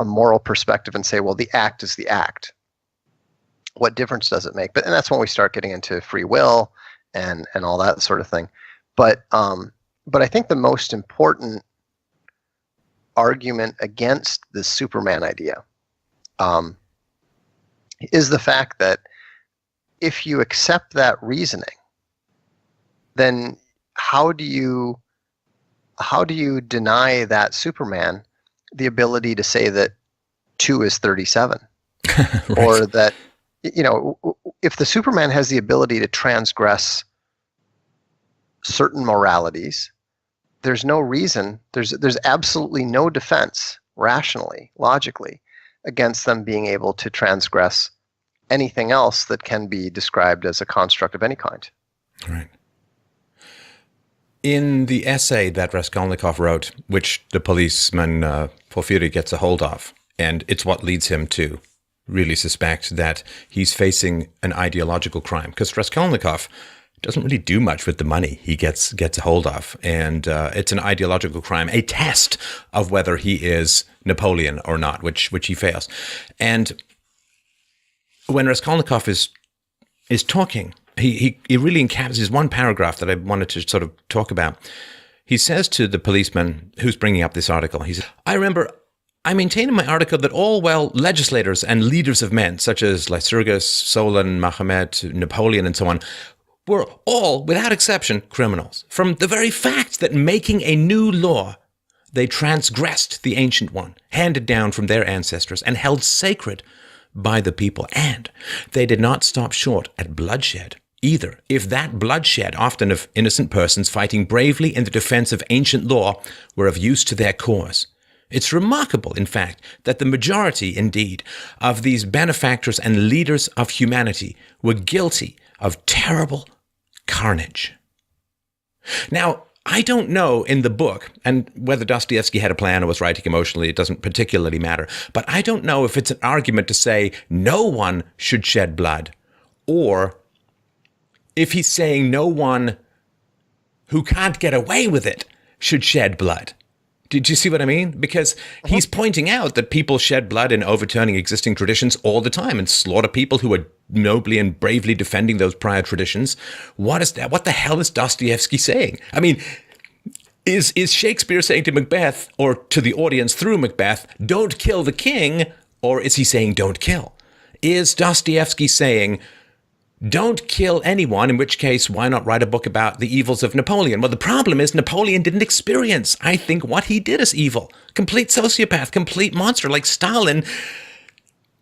moral perspective and say, well, the act is the act. What difference does it make? And that's when we start getting into free will and all that sort of thing. But I think the most important argument against the Superman idea is the fact that if you accept that reasoning, then how do you deny that Superman the ability to say that 2 is 37? Right. Or that, if the Superman has the ability to transgress certain moralities, there's no reason, there's absolutely no defense, rationally, logically, against them being able to transgress anything else that can be described as a construct of any kind. Right. In the essay that Raskolnikov wrote, which the policeman Porfiry gets a hold of, and it's what leads him to really suspect that he's facing an ideological crime, because Raskolnikov doesn't really do much with the money he gets a hold of, and it's an ideological crime, a test of whether he is Napoleon or not, which he fails. And when Raskolnikov is talking, he really encapsulates one paragraph that I wanted to sort of talk about. He says to the policeman who's bringing up this article, he says, I maintain in my article that all legislators and leaders of men, such as Lycurgus, Solon, Mahomet, Napoleon, and so on, were all, without exception, criminals. From the very fact that making a new law, they transgressed the ancient one, handed down from their ancestors and held sacred by the people. And they did not stop short at bloodshed either, if that bloodshed, often of innocent persons fighting bravely in the defense of ancient law, were of use to their cause. It's remarkable, in fact, that the majority, indeed, of these benefactors and leaders of humanity were guilty of terrible carnage. Now, I don't know in the book, and whether Dostoevsky had a plan or was writing emotionally, it doesn't particularly matter, but I don't know if it's an argument to say no one should shed blood, or if he's saying no one who can't get away with it should shed blood. Did you see what I mean? Because he's pointing out that people shed blood in overturning existing traditions all the time and slaughter people who are nobly and bravely defending those prior traditions. What is that? What the hell is Dostoevsky saying? I mean, is Shakespeare saying to Macbeth, or to the audience through Macbeth, don't kill the king, or is he saying don't kill? Is Dostoevsky saying, don't kill anyone, in which case, why not write a book about the evils of Napoleon? Well, the problem is Napoleon didn't experience, I think, what he did as evil. Complete sociopath, complete monster. Like Stalin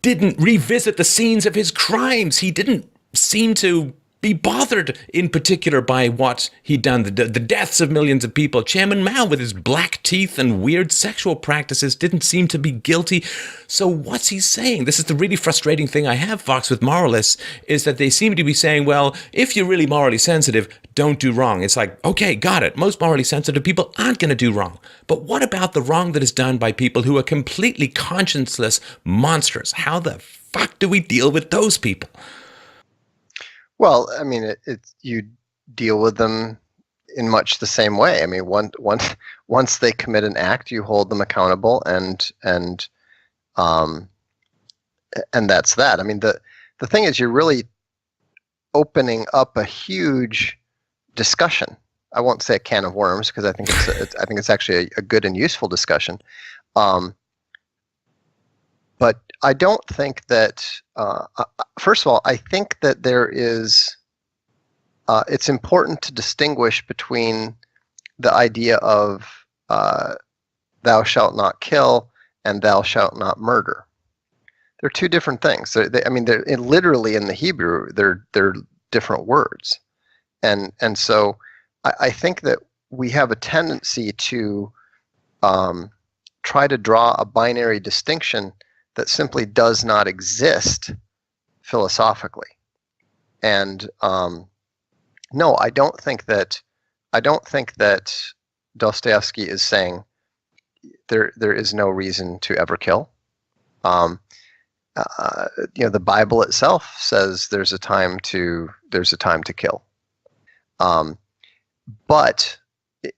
didn't revisit the scenes of his crimes. He didn't seem to be bothered in particular by what he'd done, the deaths of millions of people. Chairman Mao, with his black teeth and weird sexual practices, didn't seem to be guilty. So what's he saying? This is the really frustrating thing I have, Fox, with moralists, is that they seem to be saying, well, if you're really morally sensitive, don't do wrong. It's like, okay, got it. Most morally sensitive people aren't going to do wrong. But what about the wrong that is done by people who are completely conscienceless monsters? How the fuck do we deal with those people? Well, I mean, you deal with them in much the same way. I mean, once they commit an act, you hold them accountable, and that's that. I mean, the thing is, you're really opening up a huge discussion. I won't say a can of worms, because I think it's actually a good and useful discussion. But I don't think that, first of all, I think that there is, it's important to distinguish between the idea of thou shalt not kill and thou shalt not murder. They're two different things. They're literally in the Hebrew, they're different words. And so I think that we have a tendency to try to draw a binary distinction that simply does not exist philosophically. And no, I don't think that Dostoevsky is saying there is no reason to ever kill. The Bible itself says there's a time to kill. But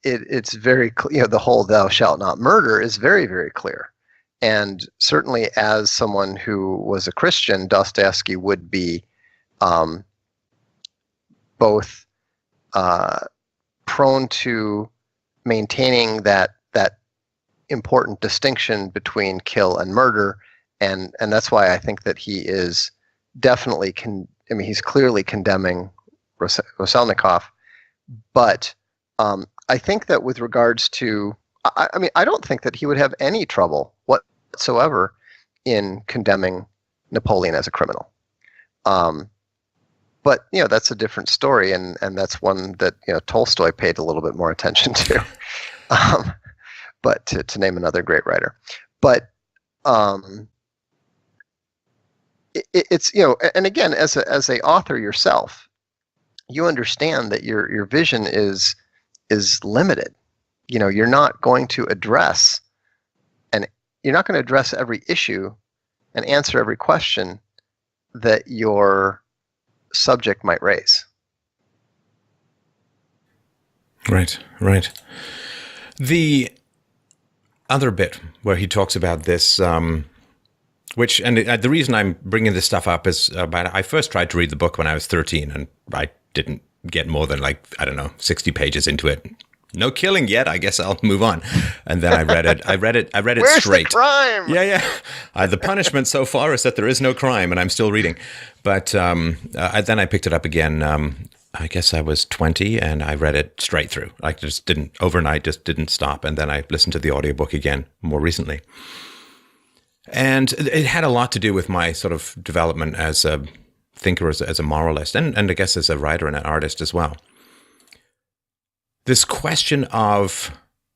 it's very clear. The whole "thou shalt not murder" is very, very clear. And certainly, as someone who was a Christian, Dostoevsky would be both prone to maintaining that important distinction between kill and murder, and that's why I think that he is definitely he's clearly condemning Raselnikov, but I think that with regards to, I don't think that he would have any trouble whatsoever in condemning Napoleon as a criminal. But that's a different story, and that's one that Tolstoy paid a little bit more attention to. But to name another great writer, but it's and again, as a author yourself, you understand that your vision is limited. You're not going to address every issue and answer every question that your subject might raise. Right. The other bit where he talks about this, the reason I'm bringing this stuff up is I first tried to read the book when I was 13, and I didn't get more than 60 pages into it. No killing yet. I guess I'll move on. And then I read it. I read it Where's straight. The crime? Yeah. The punishment so far is that there is no crime, and I'm still reading. But then I picked it up again. I guess I was 20, and I read it straight through. I just didn't stop. And then I listened to the audiobook again more recently. And it had a lot to do with my sort of development as a thinker, as a moralist, and I guess as a writer and an artist as well. This question of,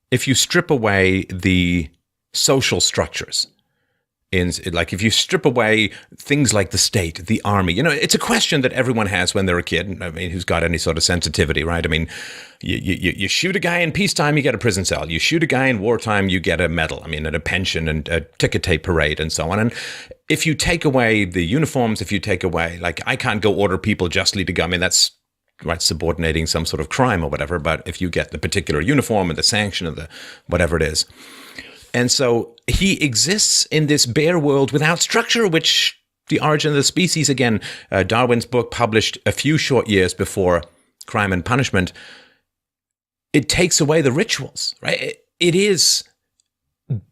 if you strip away the social structures, if you strip away things like the state, the army, it's a question that everyone has when they're a kid. I mean, who's got any sort of sensitivity, right? I mean, you shoot a guy in peacetime, you get a prison cell. You shoot a guy in wartime, you get a medal. I mean, and a pension and a ticker tape parade and so on. And if you take away the uniforms, if you take away, I can't go order people justly to go. I mean, that's right, subordinating some sort of crime or whatever, but if you get the particular uniform and the sanction of the whatever it is. And so he exists in this bare world without structure, which The Origin of the Species, again, Darwin's book published a few short years before Crime and Punishment, it takes away the rituals, right? It is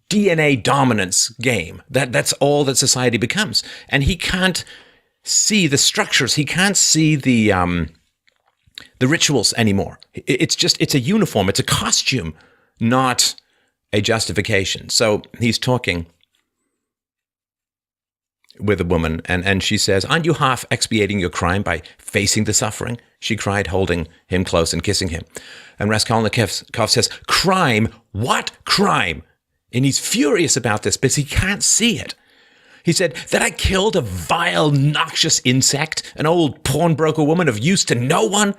DNA dominance game. That's all that society becomes. And he can't see the structures. He can't see the rituals anymore. It's a uniform. It's a costume, not a justification. So he's talking with a woman, and she says, "Aren't you half expiating your crime by facing the suffering?" She cried, holding him close and kissing him. And Raskolnikov says, "Crime? What crime?" And he's furious about this because he can't see it. He said, "That I killed a vile, noxious insect, an old pawnbroker woman of use to no one?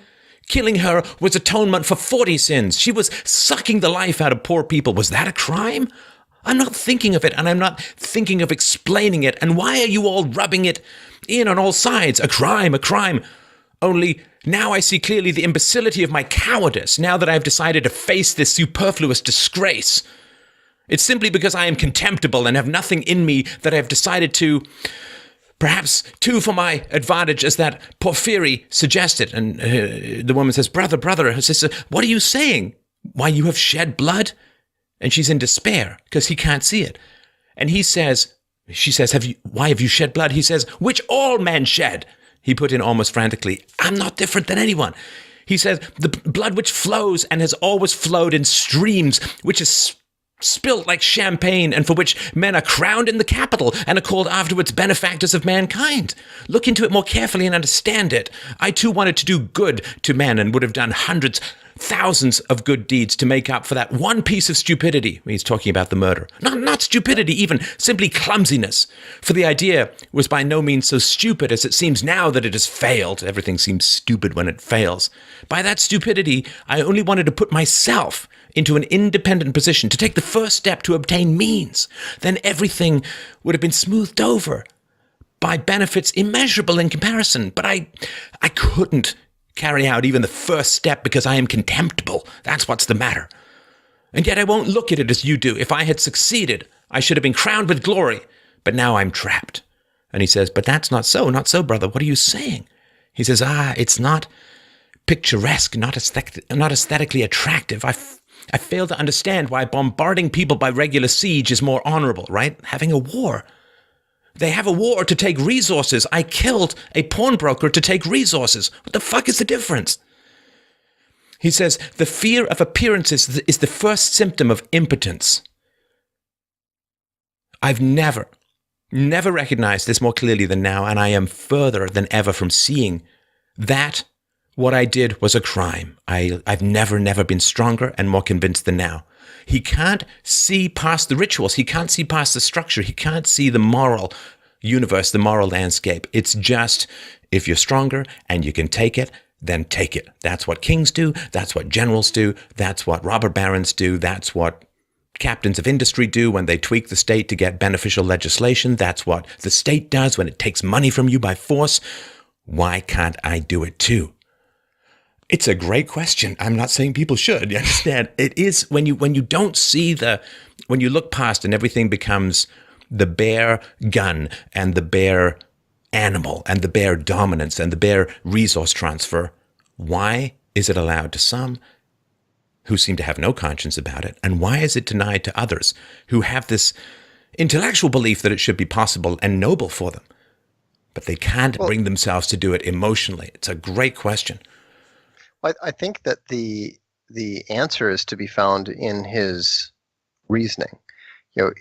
Killing her was atonement for 40 sins. She was sucking the life out of poor people. Was that a crime? I'm not thinking of it, and I'm not thinking of explaining it. And why are you all rubbing it in on all sides? A crime, a crime. Only now I see clearly the imbecility of my cowardice, now that I have decided to face this superfluous disgrace. It's simply because I am contemptible and have nothing in me that I have decided to, perhaps too for my advantage, as that Porphyry suggested." And the woman says, brother, her sister, "What are you saying? Why, you have shed blood?" And she's in despair because he can't see it. And she says, why have you shed blood? He says, "Which all men shed." He put in almost frantically, "I'm not different than anyone." He says, "The blood which flows and has always flowed in streams, which is spilt like champagne, and for which men are crowned in the Capitol and are called afterwards benefactors of mankind. Look into it more carefully and understand it. I too wanted to do good to men and would have done hundreds, thousands of good deeds to make up for that one piece of stupidity." He's talking about the murder. Not stupidity even, simply clumsiness. For the idea was by no means so stupid as it seems now that it has failed. Everything seems stupid when it fails. By that stupidity, I only wanted to put myself into an independent position, to take the first step to obtain means. Then everything would have been smoothed over by benefits immeasurable in comparison. But I couldn't carry out even the first step because I am contemptible. That's what's the matter. And yet I won't look at it as you do. If I had succeeded, I should have been crowned with glory. But now I'm trapped. And he says, "But that's not so, brother. What are you saying?" He says, "It's not picturesque, not aesthetically attractive. I fail to understand why bombarding people by regular siege is more honorable, right? Having a war. They have a war to take resources. I killed a pawnbroker to take resources. What the fuck is the difference?" He says, "The fear of appearances is the first symptom of impotence. I've never recognized this more clearly than now, and I am further than ever from seeing that what I did was a crime. I've never been stronger and more convinced than now." He can't see past the rituals. He can't see past the structure. He can't see the moral universe, the moral landscape. It's just, if you're stronger and you can take it, then take it. That's what kings do. That's what generals do. That's what robber barons do. That's what captains of industry do when they tweak the state to get beneficial legislation. That's what the state does when it takes money from you by force. Why can't I do it too? It's a great question. I'm not saying people should. You understand? It is when you don't see when you look past and everything becomes the bare gun and the bare animal and the bare dominance and the bare resource transfer. Why is it allowed to some who seem to have no conscience about it? And why is it denied to others who have this intellectual belief that it should be possible and noble for them? But they can't bring themselves to do it emotionally. It's a great question. I think that the answer is to be found in his reasoning.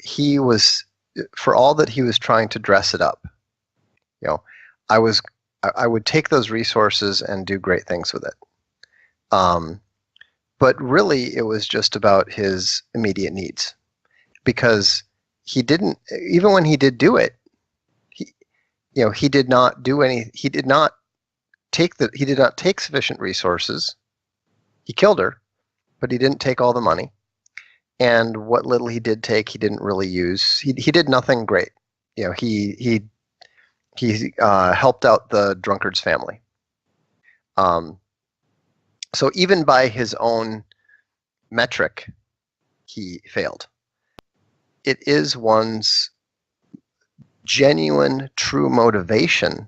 He was, for all that he was trying to dress it up, I would take those resources and do great things with it. But really, it was just about his immediate needs, because he didn't, even when he did do it, he did not do any. He did not take sufficient resources. He killed her, but he didn't take all the money. And what little he did take, he didn't really use. He did nothing great. He helped out the drunkard's family. So even by his own metric, he failed. It is one's genuine, true motivation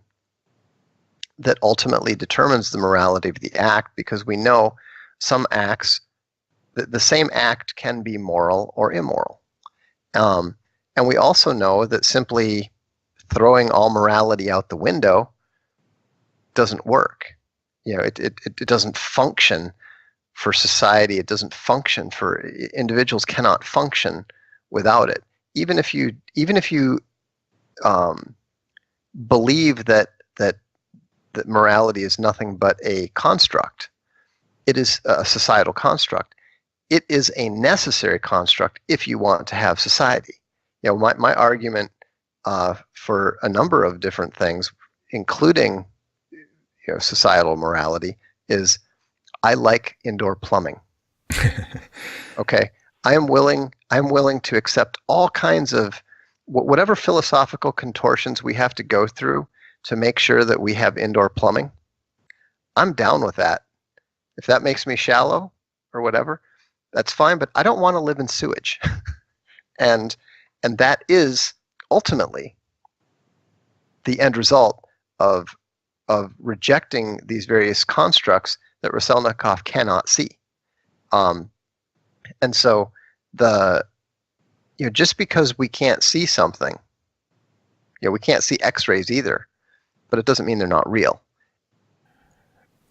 that ultimately determines the morality of the act, because we know some acts, the same act can be moral or immoral. And we also know that simply throwing all morality out the window doesn't work. It doesn't function for society. It doesn't function for individuals. Cannot function without it. Even if you believe that morality is nothing but a construct, it is a societal construct. It is a necessary construct if you want to have society. My argument for a number of different things, including societal morality, is I like indoor plumbing. Okay, I am willing to accept all kinds of whatever philosophical contortions we have to go through to make sure that we have indoor plumbing. I'm down with that. If that makes me shallow or whatever, that's fine, but I don't want to live in sewage. and that is ultimately the end result of rejecting these various constructs that Raskolnikov cannot see. And so just because we can't see something, we can't see X-rays either, but it doesn't mean they're not real.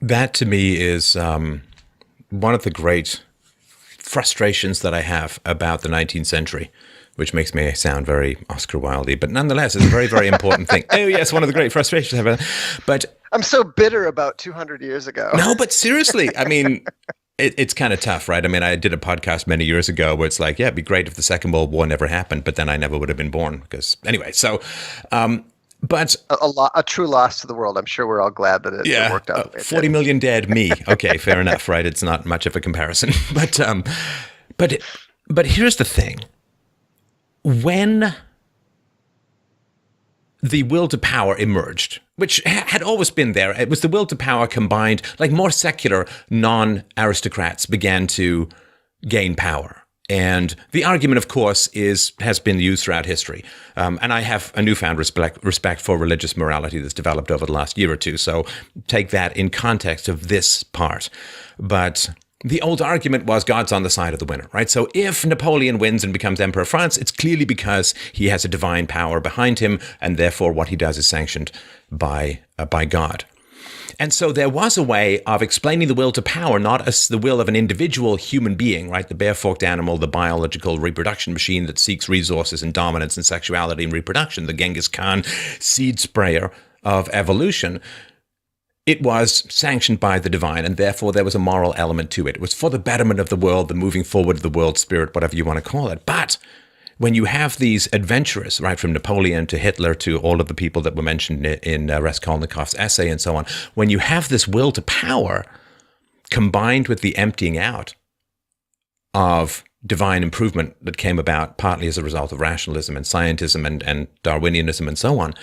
That to me is one of the great frustrations that I have about the 19th century, which makes me sound very Oscar Wilde-y, but nonetheless, it's a very, very important thing. Oh, yes, one of the great frustrations I have. But I'm so bitter about 200 years ago. No, but seriously, I mean, it's kind of tough, right? I mean, I did a podcast many years ago where it's like, yeah, it'd be great if the Second World War never happened, but then I never would have been born. Because anyway, so, but a true loss to the world. I'm sure we're all glad that it worked out. 40 million dead, me. Okay, fair enough, right? It's not much of a comparison, but here's the thing: when the will to power emerged, which had always been there, it was the will to power combined, like more secular non-aristocrats began to gain power. And the argument, of course, has been used throughout history. And I have a newfound respect for religious morality that's developed over the last year or two. So take that in context of this part. But the old argument was God's on the side of the winner, right? So if Napoleon wins and becomes Emperor of France, it's clearly because he has a divine power behind him, and therefore what he does is sanctioned by God. And so there was a way of explaining the will to power, not as the will of an individual human being, right? The bare-forked animal, the biological reproduction machine that seeks resources and dominance and sexuality and reproduction, the Genghis Khan seed sprayer of evolution. It was sanctioned by the divine, and therefore there was a moral element to it. It was for the betterment of the world, the moving forward of the world spirit, whatever you want to call it. But when you have these adventurers, right, from Napoleon to Hitler to all of the people that were mentioned in Raskolnikov's essay and so on, when you have this will to power combined with the emptying out of divine improvement that came about partly as a result of rationalism and scientism and Darwinianism and so on,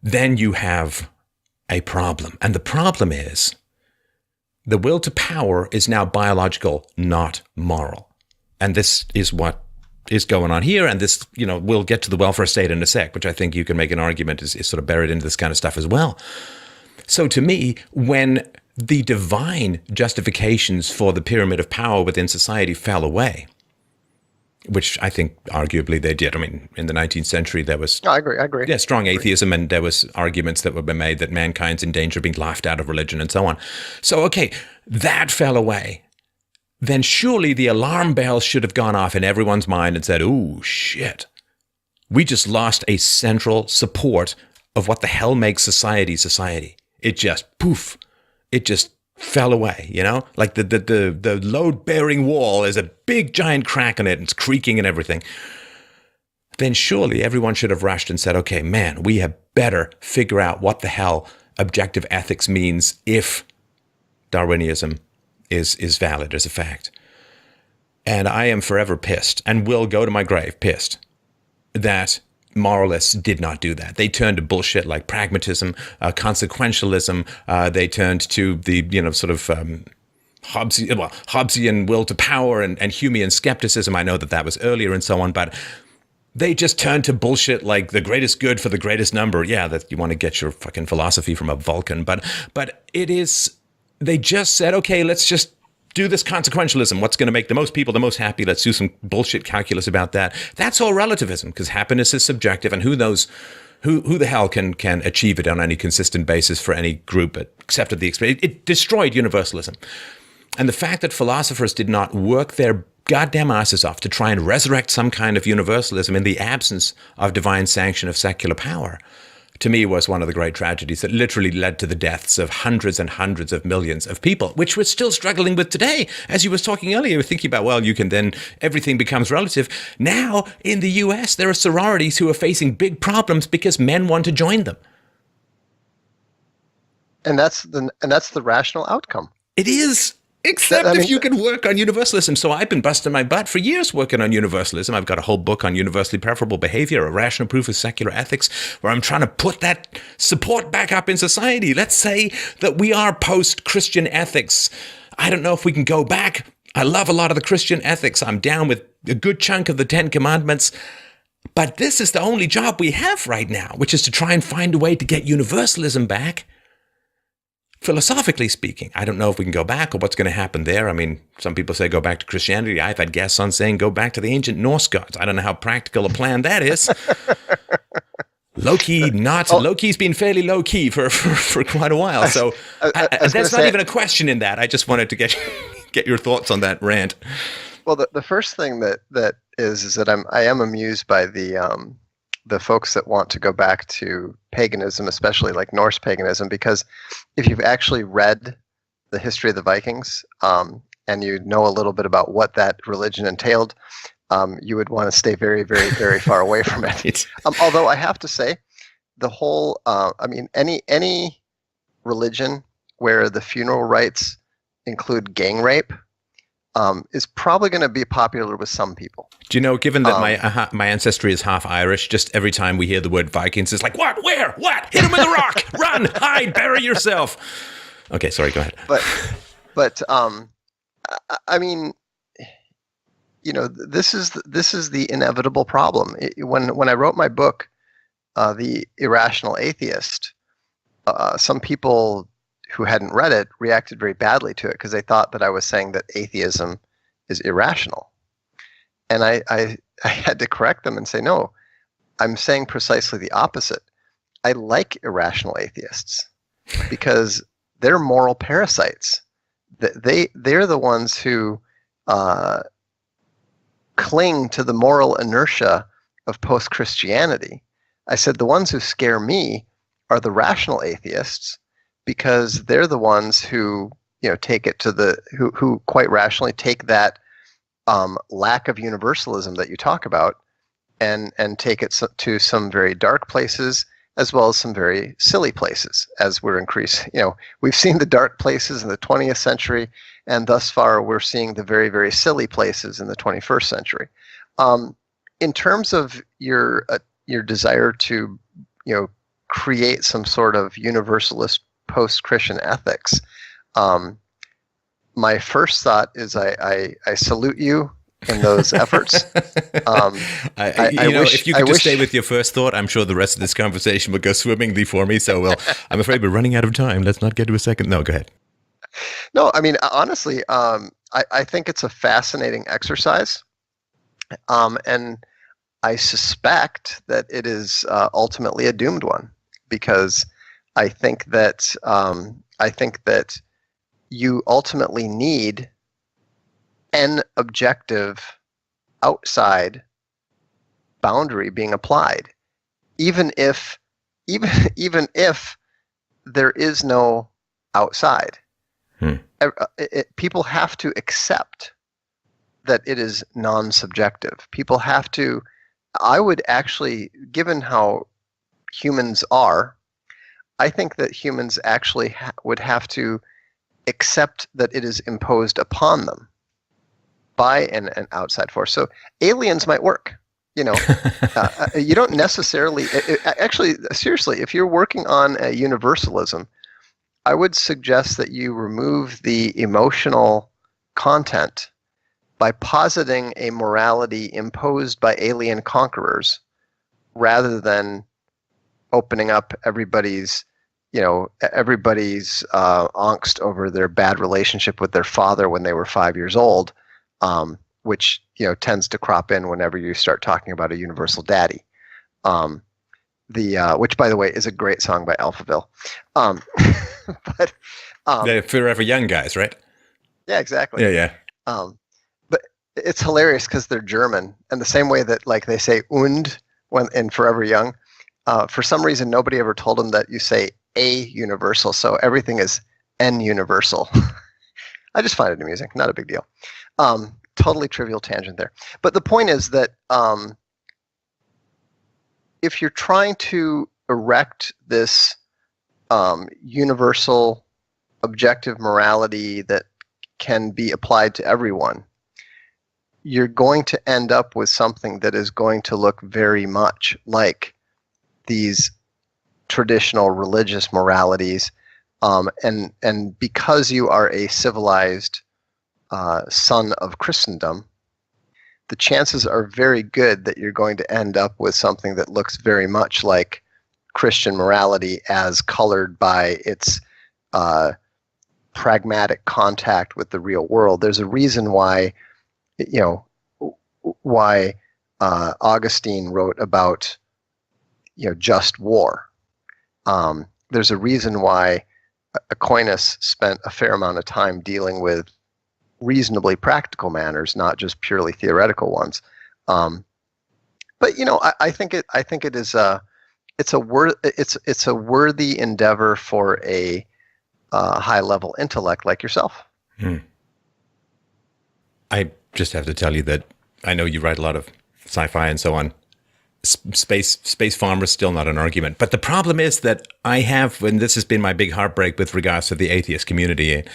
then you have a problem. And the problem is the will to power is now biological, not moral. And this is what is going on here. And this, we'll get to the welfare state in a sec, which I think you can make an argument is sort of buried into this kind of stuff as well. So to me, when the divine justifications for the pyramid of power within society fell away, which I think arguably they did. I mean, in the 19th century, there was... I agree. Yeah, strong atheism, and there was arguments that were made that mankind's in danger of being laughed out of religion and so on. So, okay, that fell away. Then surely the alarm bells should have gone off in everyone's mind and said, ooh, shit. We just lost a central support of what the hell makes society. It just, poof, it just fell away, Like the load-bearing wall is a big giant crack in it, and it's creaking and everything. Then surely everyone should have rushed and said, okay, man, we had better figure out what the hell objective ethics means if Darwinism is valid as a fact. And I am forever pissed, and will go to my grave pissed, that moralists did not do that. They turned to bullshit like pragmatism, consequentialism. They turned to the, Hobbesian will to power and Humean skepticism. I know that was earlier and so on, but they just turned to bullshit like the greatest good for the greatest number. Yeah, that you want to get your fucking philosophy from a Vulcan, but it is, they just said, okay, let's just do this consequentialism. What's going to make the most people the most happy? Let's do some bullshit calculus about that. That's all relativism, because happiness is subjective, and who knows who the hell can achieve it on any consistent basis for any group except at the expense. It destroyed universalism. And the fact that philosophers did not work their goddamn asses off to try and resurrect some kind of universalism in the absence of divine sanction of secular power, to me, was one of the great tragedies that literally led to the deaths of hundreds and hundreds of millions of people, which we're still struggling with today. As you were talking earlier, you were thinking about, well, you can then, everything becomes relative. Now, in the US, there are sororities who are facing big problems because men want to join them. And that's the rational outcome. It is. Except if you can work on universalism. So I've been busting my butt for years working on universalism. I've got a whole book on universally preferable behavior, a rational proof of secular ethics, where I'm trying to put that support back up in society. Let's say that we are post-Christian ethics. I don't know if we can go back. I love a lot of the Christian ethics. I'm down with a good chunk of the 10 Commandments. But this is the only job we have right now, which is to try and find a way to get universalism back. Philosophically speaking, I don't know if we can go back or what's going to happen there. I mean, some people say go back to Christianity. I've had guests on saying go back to the ancient Norse gods. I don't know how practical a plan that is. Low-key, not. Low-key's been fairly low-key for quite a while. So that's not even a question in that. I just wanted to get your thoughts on that rant. Well, the first thing that is that I am amused by the folks that want to go back to paganism, especially like Norse paganism, because if you've actually read the history of the Vikings and you know a little bit about what that religion entailed, you would want to stay very, very, very far away from it. Although I have to say, the whole, any religion where the funeral rites include gang rape is probably going to be popular with some people. Do you know, given that my ancestry is half Irish, just every time we hear the word Vikings, it's like, what, where, what? Hit him with a rock, run, hide, bury yourself. Okay, sorry, go ahead. But I mean, you know, this is the inevitable problem. When I wrote my book, The Irrational Atheist, some people who hadn't read it reacted very badly to it because they thought that I was saying that atheism is irrational. And I had to correct them and say, no, I'm saying precisely the opposite. I like irrational atheists because they're moral parasites. They're the ones who cling to the moral inertia of post-Christianity. I said the ones who scare me are the rational atheists, because they're the ones who, you know, take it to the who quite rationally take that lack of universalism that you talk about and take it to some very dark places as well as some very silly places. As we're increasing, you know, we've seen the dark places in the 20th century, and thus far we're seeing the very, very silly places in the 21st century. In terms of your desire to, you know, create some sort of universalist post-Christian ethics, my first thought is I salute you in those efforts. If you could just stay with your first thought, I'm sure the rest of this conversation would go swimmingly for me. So, I'm afraid we're running out of time. Let's not get to a second. No, go ahead. No, I mean, honestly, I think it's a fascinating exercise. And I suspect that it is ultimately a doomed one, because I think that you ultimately need an objective outside boundary being applied, even if there is no outside. People have to accept that it is non-subjective. People have to. I would actually, given how humans are, I think that humans actually would have to accept that it is imposed upon them by an outside force. So aliens might work. You know, you don't necessarily. Actually, seriously, if you're working on a universalism, I would suggest that you remove the emotional content by positing a morality imposed by alien conquerors rather than opening up everybody's angst over their bad relationship with their father when they were 5 years old, which tends to crop in whenever you start talking about a universal daddy. Which, by the way, is a great song by Alphaville. But they're forever young guys, right? Yeah, exactly. Yeah. But it's hilarious because they're German, and the same way that like they say "und" when in Forever Young, for some reason nobody ever told them that you say a universal, so everything is n universal. I just find it amusing, not a big deal. Totally trivial tangent there, but the point is that if you're trying to erect this universal objective morality that can be applied to everyone, you're going to end up with something that is going to look very much like these traditional religious moralities, and because you are a civilized son of Christendom, the chances are very good that you're going to end up with something that looks very much like Christian morality as colored by its pragmatic contact with the real world. There's a reason why Augustine wrote about just war. There's a reason why Aquinas spent a fair amount of time dealing with reasonably practical manners, not just purely theoretical ones. But I think it is it's a worthy endeavor for a high level intellect like yourself. I just have to tell you that I know you write a lot of sci-fi and so on. Space farmer is still not an argument. But the problem is that I have, and this has been my big heartbreak with regards to the atheist community, it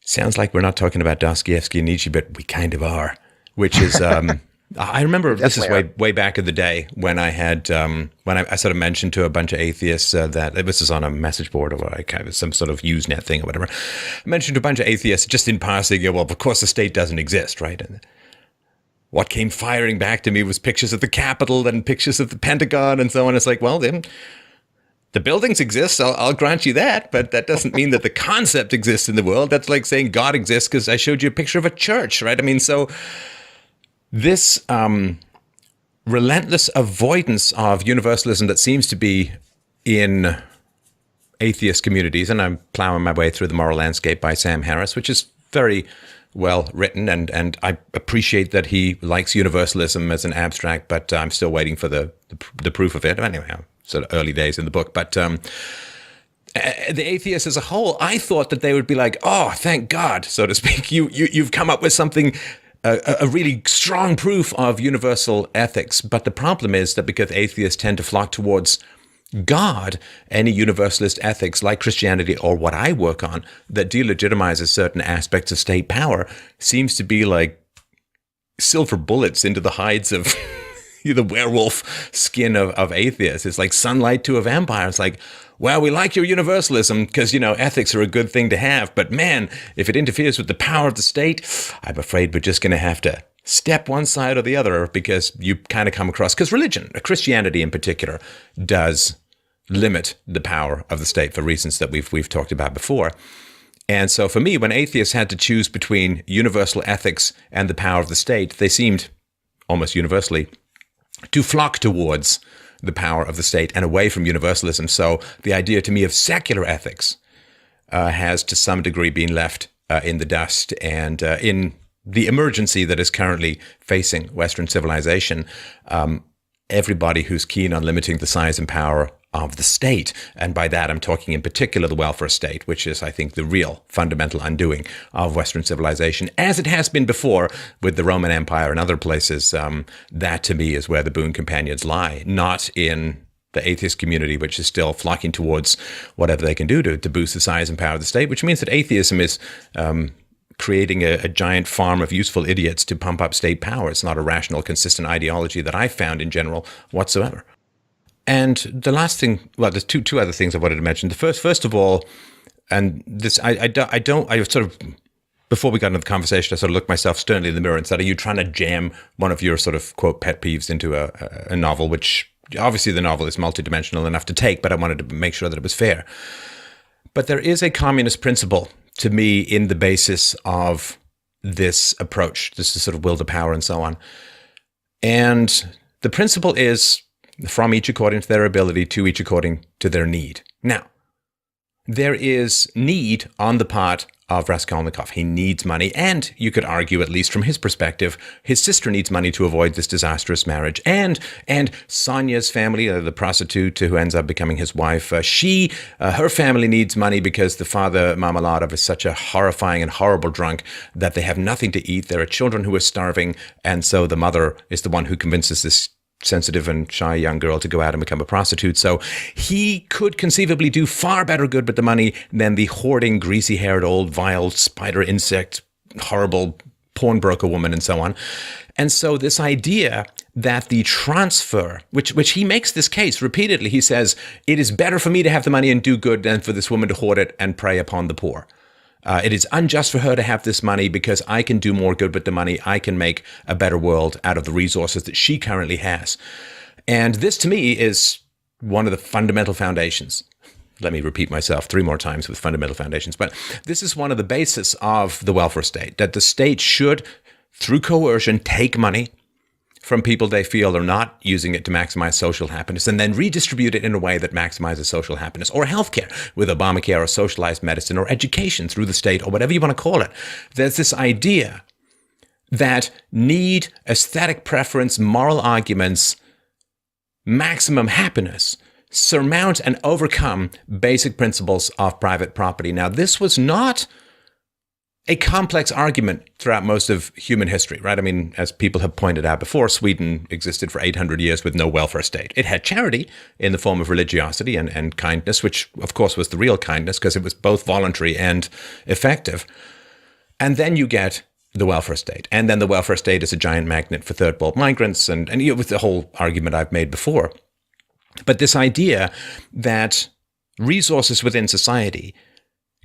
sounds like we're not talking about Dostoevsky and Nietzsche, but we kind of are, which is, I remember this is way back in the day when I had, when I sort of mentioned to a bunch of atheists that, this was on a message board or like some sort of Usenet thing or whatever, I mentioned to a bunch of atheists just in passing, well, of course the state doesn't exist, right? And what came firing back to me was pictures of the Capitol and pictures of the Pentagon and so on. It's like, well, then the buildings exist, I'll grant you that, but that doesn't mean that the concept exists in the world. That's like saying God exists because I showed you a picture of a church, right? I mean, so this relentless avoidance of universalism that seems to be in atheist communities, and I'm plowing my way through The Moral Landscape by Sam Harris, which is very well written, and I appreciate that he likes universalism as an abstract, but I'm still waiting for the proof of it. Anyway, I'm sort of early days in the book, but the atheists as a whole, I thought that they would be like, oh, thank God, so to speak, you've come up with something, a really strong proof of universal ethics. But the problem is that because atheists tend to flock towards God, any universalist ethics like Christianity or what I work on that delegitimizes certain aspects of state power seems to be like silver bullets into the hides of the werewolf skin of atheists. It's like sunlight to a vampire. It's like, well, we like your universalism because, ethics are a good thing to have. But man, if it interferes with the power of the state, I'm afraid we're just going to have to step one side or the other, because you kind of come across, because religion, Christianity in particular, does limit the power of the state for reasons that we've talked about before. And so for me, when atheists had to choose between universal ethics and the power of the state, they seemed almost universally to flock towards the power of the state and away from universalism. So the idea to me of secular ethics has to some degree been left in the dust, and in the emergency that is currently facing Western civilization, everybody who's keen on limiting the size and power of the state, and by that I'm talking in particular the welfare state, which is, I think, the real fundamental undoing of Western civilization, as it has been before with the Roman Empire and other places. That to me is where the boon companions lie, not in the atheist community, which is still flocking towards whatever they can do to boost the size and power of the state, which means that atheism is creating a giant farm of useful idiots to pump up state power. It's not a rational, consistent ideology that I've found in general whatsoever. And the last thing, well, there's two other things I wanted to mention. The first of all, and this, I sort of, before we got into the conversation, I sort of looked myself sternly in the mirror and said, are you trying to jam one of your sort of, quote, pet peeves into a novel, which obviously the novel is multidimensional enough to take, but I wanted to make sure that it was fair. But there is a communist principle, to me, in the basis of this approach. This is sort of will to power and so on. And the principle is from each according to their ability, to each according to their need. Now, there is need on the part of Raskolnikov. He needs money, and you could argue, at least from his perspective, his sister needs money to avoid this disastrous marriage. And Sonia's family, the prostitute who ends up becoming his wife, her family needs money because the father, Marmeladov, is such a horrifying and horrible drunk that they have nothing to eat. There are children who are starving, and so the mother is the one who convinces this sensitive and shy young girl to go out and become a prostitute. So he could conceivably do far better good with the money than the hoarding, greasy-haired, old, vile, spider insect, horrible pawnbroker woman and so on. And so this idea that the transfer, which he makes this case repeatedly, he says, it is better for me to have the money and do good than for this woman to hoard it and prey upon the poor. It is unjust for her to have this money because I can do more good with the money. I can make a better world out of the resources that she currently has. And this, to me, is one of the fundamental foundations. Let me repeat myself 3 more times with fundamental foundations. But this is one of the bases of the welfare state, that the state should, through coercion, take money from people they feel are not using it to maximize social happiness, and then redistribute it in a way that maximizes social happiness, or healthcare with Obamacare, or socialized medicine, or education through the state, or whatever you want to call it. There's this idea that need, aesthetic preference, moral arguments, maximum happiness surmount and overcome basic principles of private property. Now, this was not a complex argument throughout most of human history, right? I mean, as people have pointed out before, Sweden existed for 800 years with no welfare state. It had charity in the form of religiosity and kindness, which, of course, was the real kindness because it was both voluntary and effective. And then you get the welfare state. And then the welfare state is a giant magnet for third world migrants, and with the whole argument I've made before. But this idea that resources within society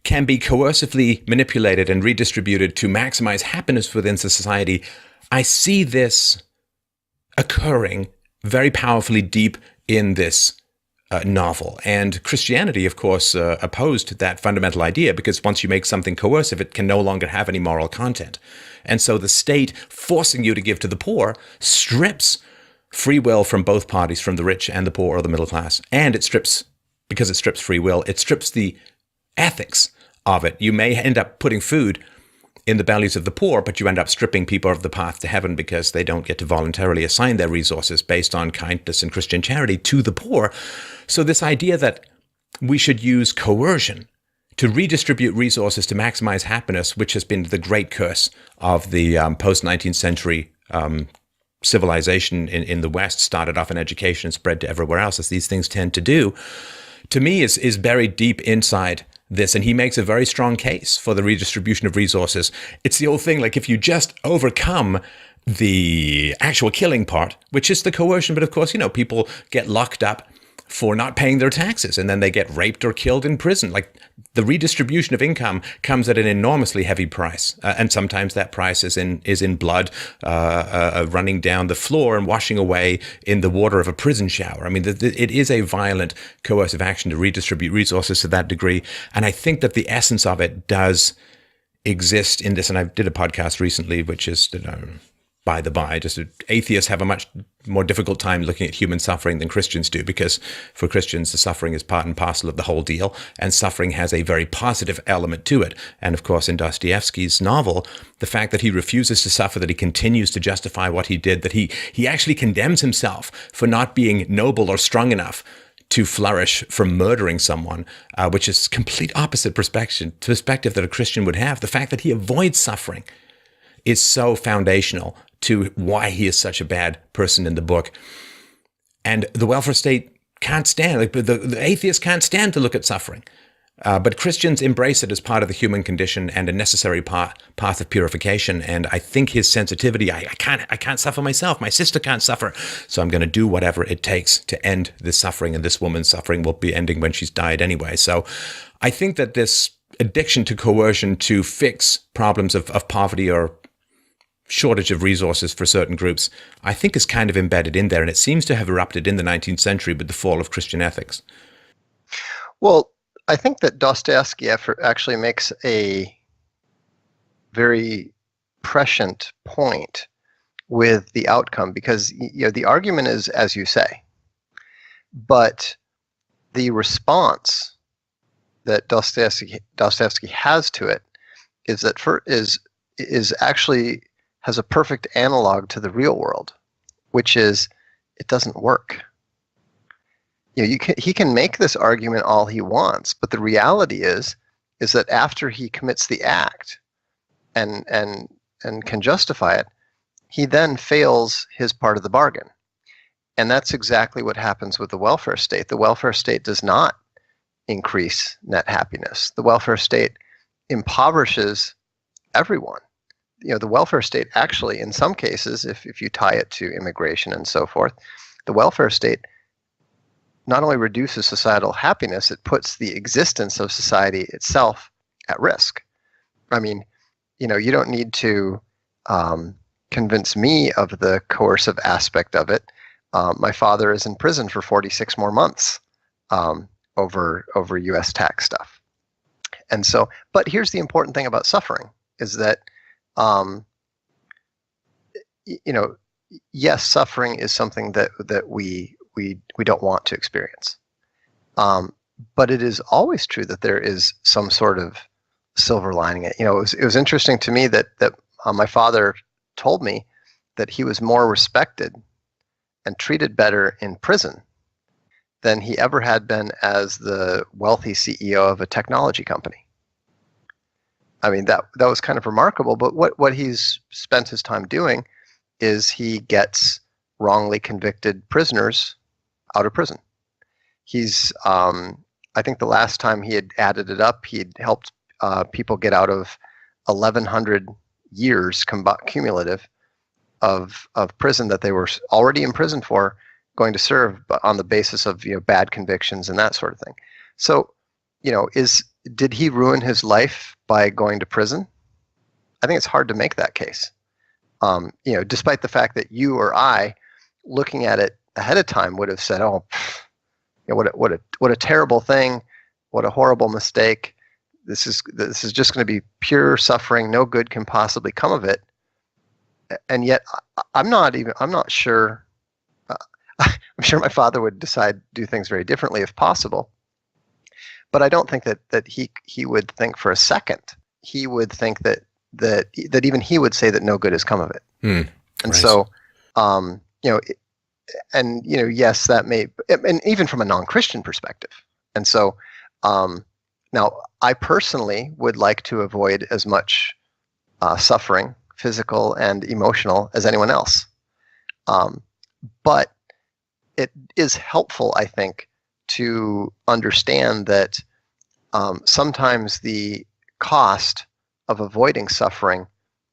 can be coercively manipulated and redistributed to maximize happiness within society, I see this occurring very powerfully deep in this novel. And Christianity, of course, opposed that fundamental idea, because once you make something coercive, it can no longer have any moral content. And so the state forcing you to give to the poor strips free will from both parties, from the rich and the poor or the middle class. And it strips, because it strips free will, it strips the ethics of it. You may end up putting food in the bellies of the poor, but you end up stripping people of the path to heaven because they don't get to voluntarily assign their resources based on kindness and Christian charity to the poor. So this idea that we should use coercion to redistribute resources to maximize happiness, which has been the great curse of the post-19th century civilization in the West, started off in education and spread to everywhere else, as these things tend to do, to me is buried deep inside this. And he makes a very strong case for the redistribution of resources. It's the old thing, like if you just overcome the actual killing part, which is the coercion, but of course, people get locked up for not paying their taxes, and then they get raped or killed in prison. Like, the redistribution of income comes at an enormously heavy price, and sometimes that price is in blood running down the floor and washing away in the water of a prison shower. I mean, it is a violent, coercive action to redistribute resources to that degree, and I think that the essence of it does exist in this. And I did a podcast recently, which is by the by, just atheists have a much more difficult time looking at human suffering than Christians do, because for Christians, the suffering is part and parcel of the whole deal, and suffering has a very positive element to it. And of course, in Dostoevsky's novel, the fact that he refuses to suffer, that he continues to justify what he did, that he actually condemns himself for not being noble or strong enough to flourish from murdering someone, which is complete opposite perspective that a Christian would have. The fact that he avoids suffering is so foundational to why he is such a bad person in the book. And the welfare state can't stand, the atheists can't stand to look at suffering. But Christians embrace it as part of the human condition and a necessary path of purification. And I think his sensitivity, I can't suffer myself. My sister can't suffer. So I'm going to do whatever it takes to end this suffering. And this woman's suffering will be ending when she's died anyway. So I think that this addiction to coercion to fix problems of poverty or shortage of resources for certain groups, I think is kind of embedded in there. And it seems to have erupted in the 19th century with the fall of Christian ethics. Well, I think that Dostoevsky actually makes a very prescient point with the outcome, because the argument is as you say, but the response that Dostoevsky has to it is that is actually has a perfect analog to the real world, which is it doesn't work. He can make this argument all he wants, but the reality is that after he commits the act and can justify it, he then fails his part of the bargain. And that's exactly what happens with the welfare state. The welfare state does not increase net happiness. The welfare state impoverishes everyone. The welfare state actually, in some cases, if you tie it to immigration and so forth, the welfare state not only reduces societal happiness, it puts the existence of society itself at risk. I mean, you don't need to convince me of the coercive aspect of it. My father is in prison for 46 more months over U.S. tax stuff. And so, but here's the important thing about suffering is that, yes, suffering is something that we don't want to experience. But it is always true that there is some sort of silver lining. It was interesting to me that my father told me that he was more respected and treated better in prison than he ever had been as the wealthy CEO of a technology company. I mean, that was kind of remarkable, but what he's spent his time doing is he gets wrongly convicted prisoners out of prison. He's, I think the last time he had added it up, he'd helped people get out of 1,100 years cumulative of prison that they were already in prison for, going to serve on the basis of bad convictions and that sort of thing. So, did he ruin his life by going to prison? I think it's hard to make that case. Despite the fact that you or I, looking at it ahead of time, would have said, "Oh, what a terrible thing, what a horrible mistake. This is just going to be pure suffering. No good can possibly come of it." And yet, I'm not sure. I'm sure my father would do things very differently if possible. But I don't think that he would think for a second. He would think that even he would say that no good has come of it. And right. So, yes, that may, and even from a non-Christian perspective. And so, now I personally would like to avoid as much suffering, physical and emotional, as anyone else. But it is helpful, I think, to understand that sometimes the cost of avoiding suffering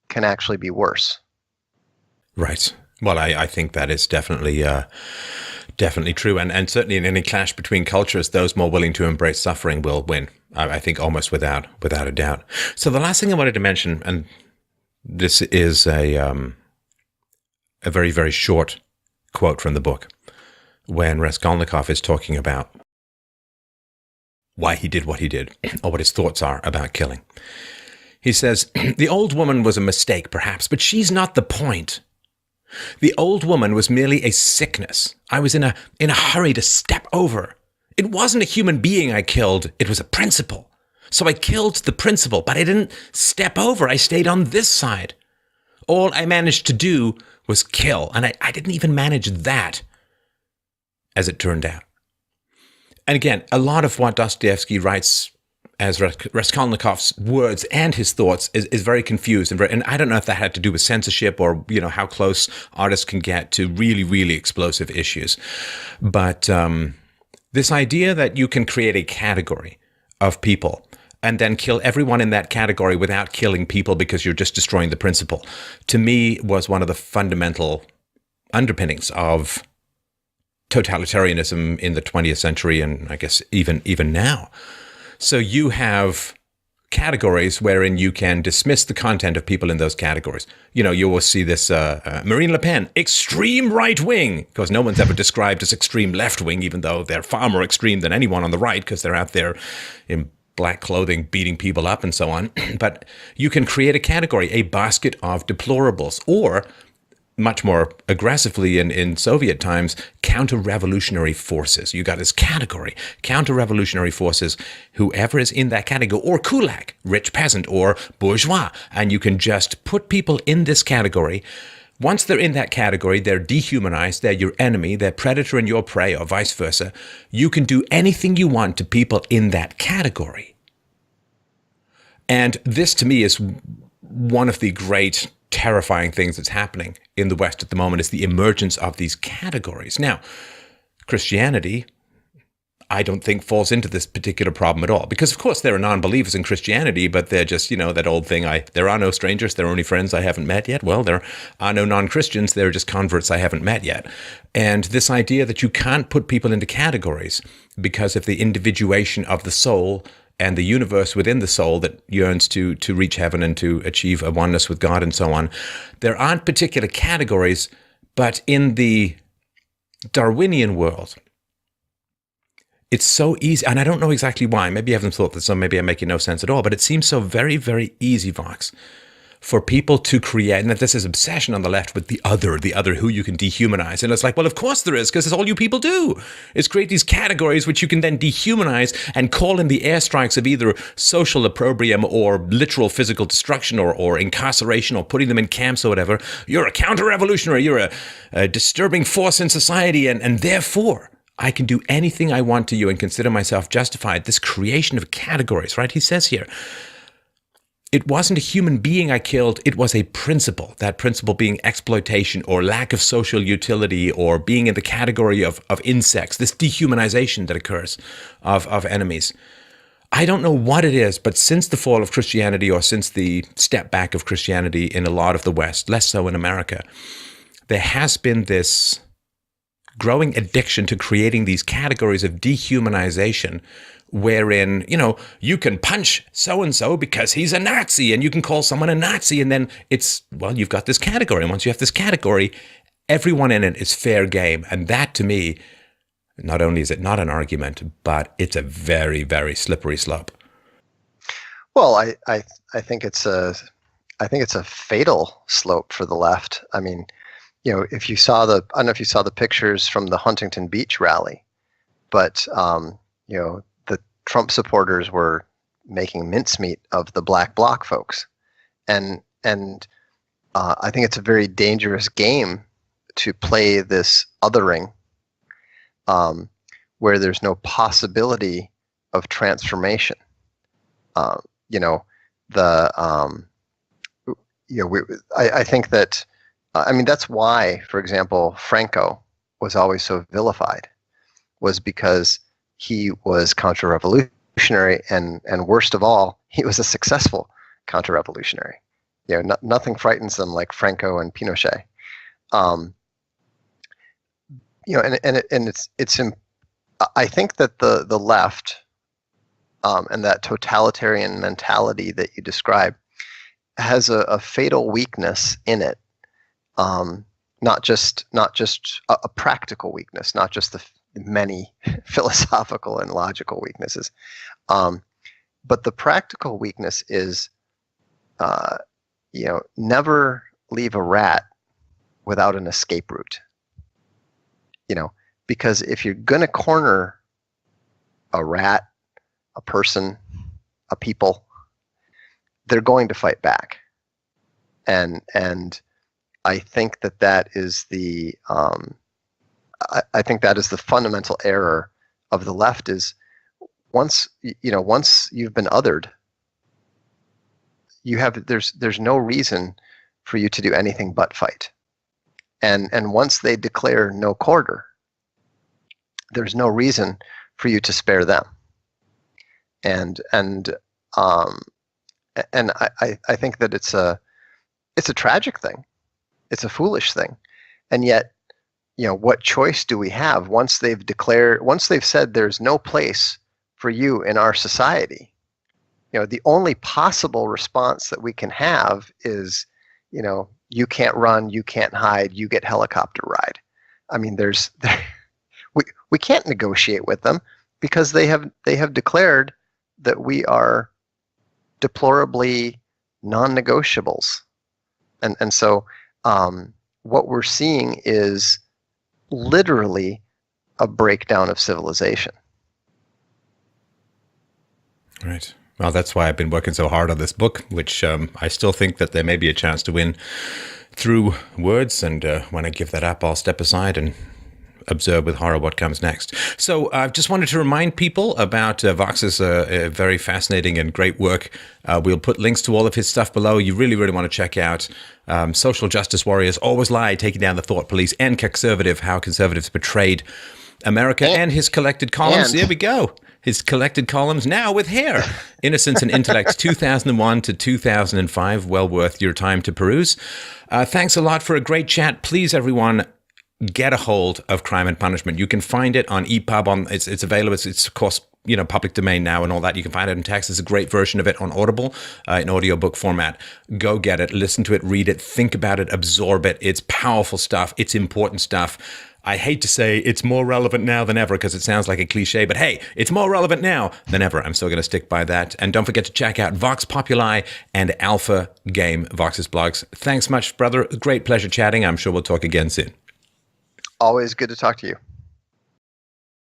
can actually be worse. Right. Well, I think that is definitely true. And certainly in any clash between cultures, those more willing to embrace suffering will win, I think, almost without a doubt. So the last thing I wanted to mention, and this is a very, very short quote from the book, when Raskolnikov is talking about why he did what he did, or what his thoughts are about killing. He says, "The old woman was a mistake, perhaps, but she's not the point. The old woman was merely a sickness I was in a hurry to step over. It wasn't a human being I killed, it was a principle. So I killed the principle, but I didn't step over, I stayed on this side. All I managed to do was kill, and I didn't even manage that, as it turned out." And again, a lot of what Dostoevsky writes as Raskolnikov's words and his thoughts is very confused. And I don't know if that had to do with censorship or, how close artists can get to really, really explosive issues. But this idea that you can create a category of people and then kill everyone in that category without killing people because you're just destroying the principle, to me was one of the fundamental underpinnings of totalitarianism in the 20th century, and I guess even now. So you have categories wherein you can dismiss the content of people in those categories. You will see this Marine Le Pen, extreme right wing, because no one's ever described as extreme left wing, even though they're far more extreme than anyone on the right because they're out there in black clothing beating people up and so on. But you can create a category, a basket of deplorables, or much more aggressively in Soviet times, counter-revolutionary forces. You got this category, counter-revolutionary forces, whoever is in that category, or kulak, rich peasant, or bourgeois, and you can just put people in this category. Once they're in that category, they're dehumanized, they're your enemy, they're predator and your prey, or vice versa. You can do anything you want to people in that category. And this, to me, is one of the great terrifying things that's happening in the West at the moment, is the emergence of these categories. Now, Christianity, I don't think falls into this particular problem at all, because of course there are non-believers in Christianity, but they're just, that old thing, there are no strangers, there are only friends I haven't met yet. Well, there are no non-Christians, they're just converts I haven't met yet. And this idea that you can't put people into categories because of the individuation of the soul and the universe within the soul that yearns to reach heaven and to achieve a oneness with God and so on. There aren't particular categories, but in the Darwinian world, it's so easy, and I don't know exactly why. Maybe you haven't thought this, so maybe I'm making no sense at all, but it seems so very, very easy, Vox, for people to create, and that this is obsession on the left with the other who you can dehumanize. And it's like, well, of course there is, because it's all you people do, is create these categories which you can then dehumanize and call in the airstrikes of either social opprobrium or literal physical destruction or incarceration or putting them in camps or whatever. You're a counter-revolutionary, you're a disturbing force in society, and therefore I can do anything I want to you and consider myself justified. This creation of categories, right? He says here, it wasn't a human being I killed, it was a principle. That principle being exploitation or lack of social utility or being in the category of insects, this dehumanization that occurs of enemies. I don't know what it is, but since the fall of Christianity, or since the step back of Christianity in a lot of the West, less so in America, there has been this growing addiction to creating these categories of dehumanization wherein, you can punch so-and-so because he's a Nazi, and you can call someone a Nazi, and then you've got this category. And once you have this category, everyone in it is fair game. And that, to me, not only is it not an argument, but it's a very, very slippery slope. Well, I think it's a fatal slope for the left. I mean, if you saw I don't know if you saw the pictures from the Huntington Beach rally, but the Trump supporters were making mincemeat of the Black Bloc folks, and I think it's a very dangerous game to play this othering, where there's no possibility of transformation. I think that. That's why, for example, Franco was always so vilified, was because he was counter-revolutionary, and worst of all, he was a successful counter-revolutionary. Nothing frightens them like Franco and Pinochet. I think that the left and that totalitarian mentality that you describe has a fatal weakness in it. Not just a practical weakness, not just the many philosophical and logical weaknesses, but the practical weakness is, never leave a rat without an escape route. Because if you're going to corner a rat, a person, a people, they're going to fight back, and I think that is the I think that is the fundamental error of the left, is once you've been othered, there's no reason for you to do anything but fight. And once they declare no quarter, there's no reason for you to spare them. And I think that it's a tragic thing. It's a foolish thing. And yet, what choice do we have once they've said there's no place for you in our society? the only possible response that we can have is, you can't run, you can't hide, you get helicopter ride. I mean, we can't negotiate with them because they have declared that we are deplorably non-negotiables. And so what we're seeing is literally a breakdown of civilization. Right. Well, that's why I've been working so hard on this book, which I still think that there may be a chance to win through words. And when I give that up, I'll step aside and observe with horror what comes next. So I just wanted to remind people about Vox's very fascinating and great work. We'll put links to all of his stuff below. You really, really want to check out Social Justice Warriors Always Lie, Taking Down the Thought Police, and Conservative, How Conservatives Betrayed America, and his collected columns. Here we go. His collected columns now with hair. Innocence and Intellect, 2001 to 2005. Well worth your time to peruse. Thanks a lot for a great chat. Please, everyone, get a hold of Crime and Punishment. You can find it on EPUB. It's available. It's of course, public domain now and all that. You can find it in text. There's a great version of it on Audible in audiobook format. Go get it. Listen to it. Read it. Think about it. Absorb it. It's powerful stuff. It's important stuff. I hate to say it's more relevant now than ever because it sounds like a cliche, but hey, it's more relevant now than ever. I'm still going to stick by that. And don't forget to check out Vox Populi and Alpha Game, Vox's blogs. Thanks much, brother. Great pleasure chatting. I'm sure we'll talk again soon. Always good to talk to you.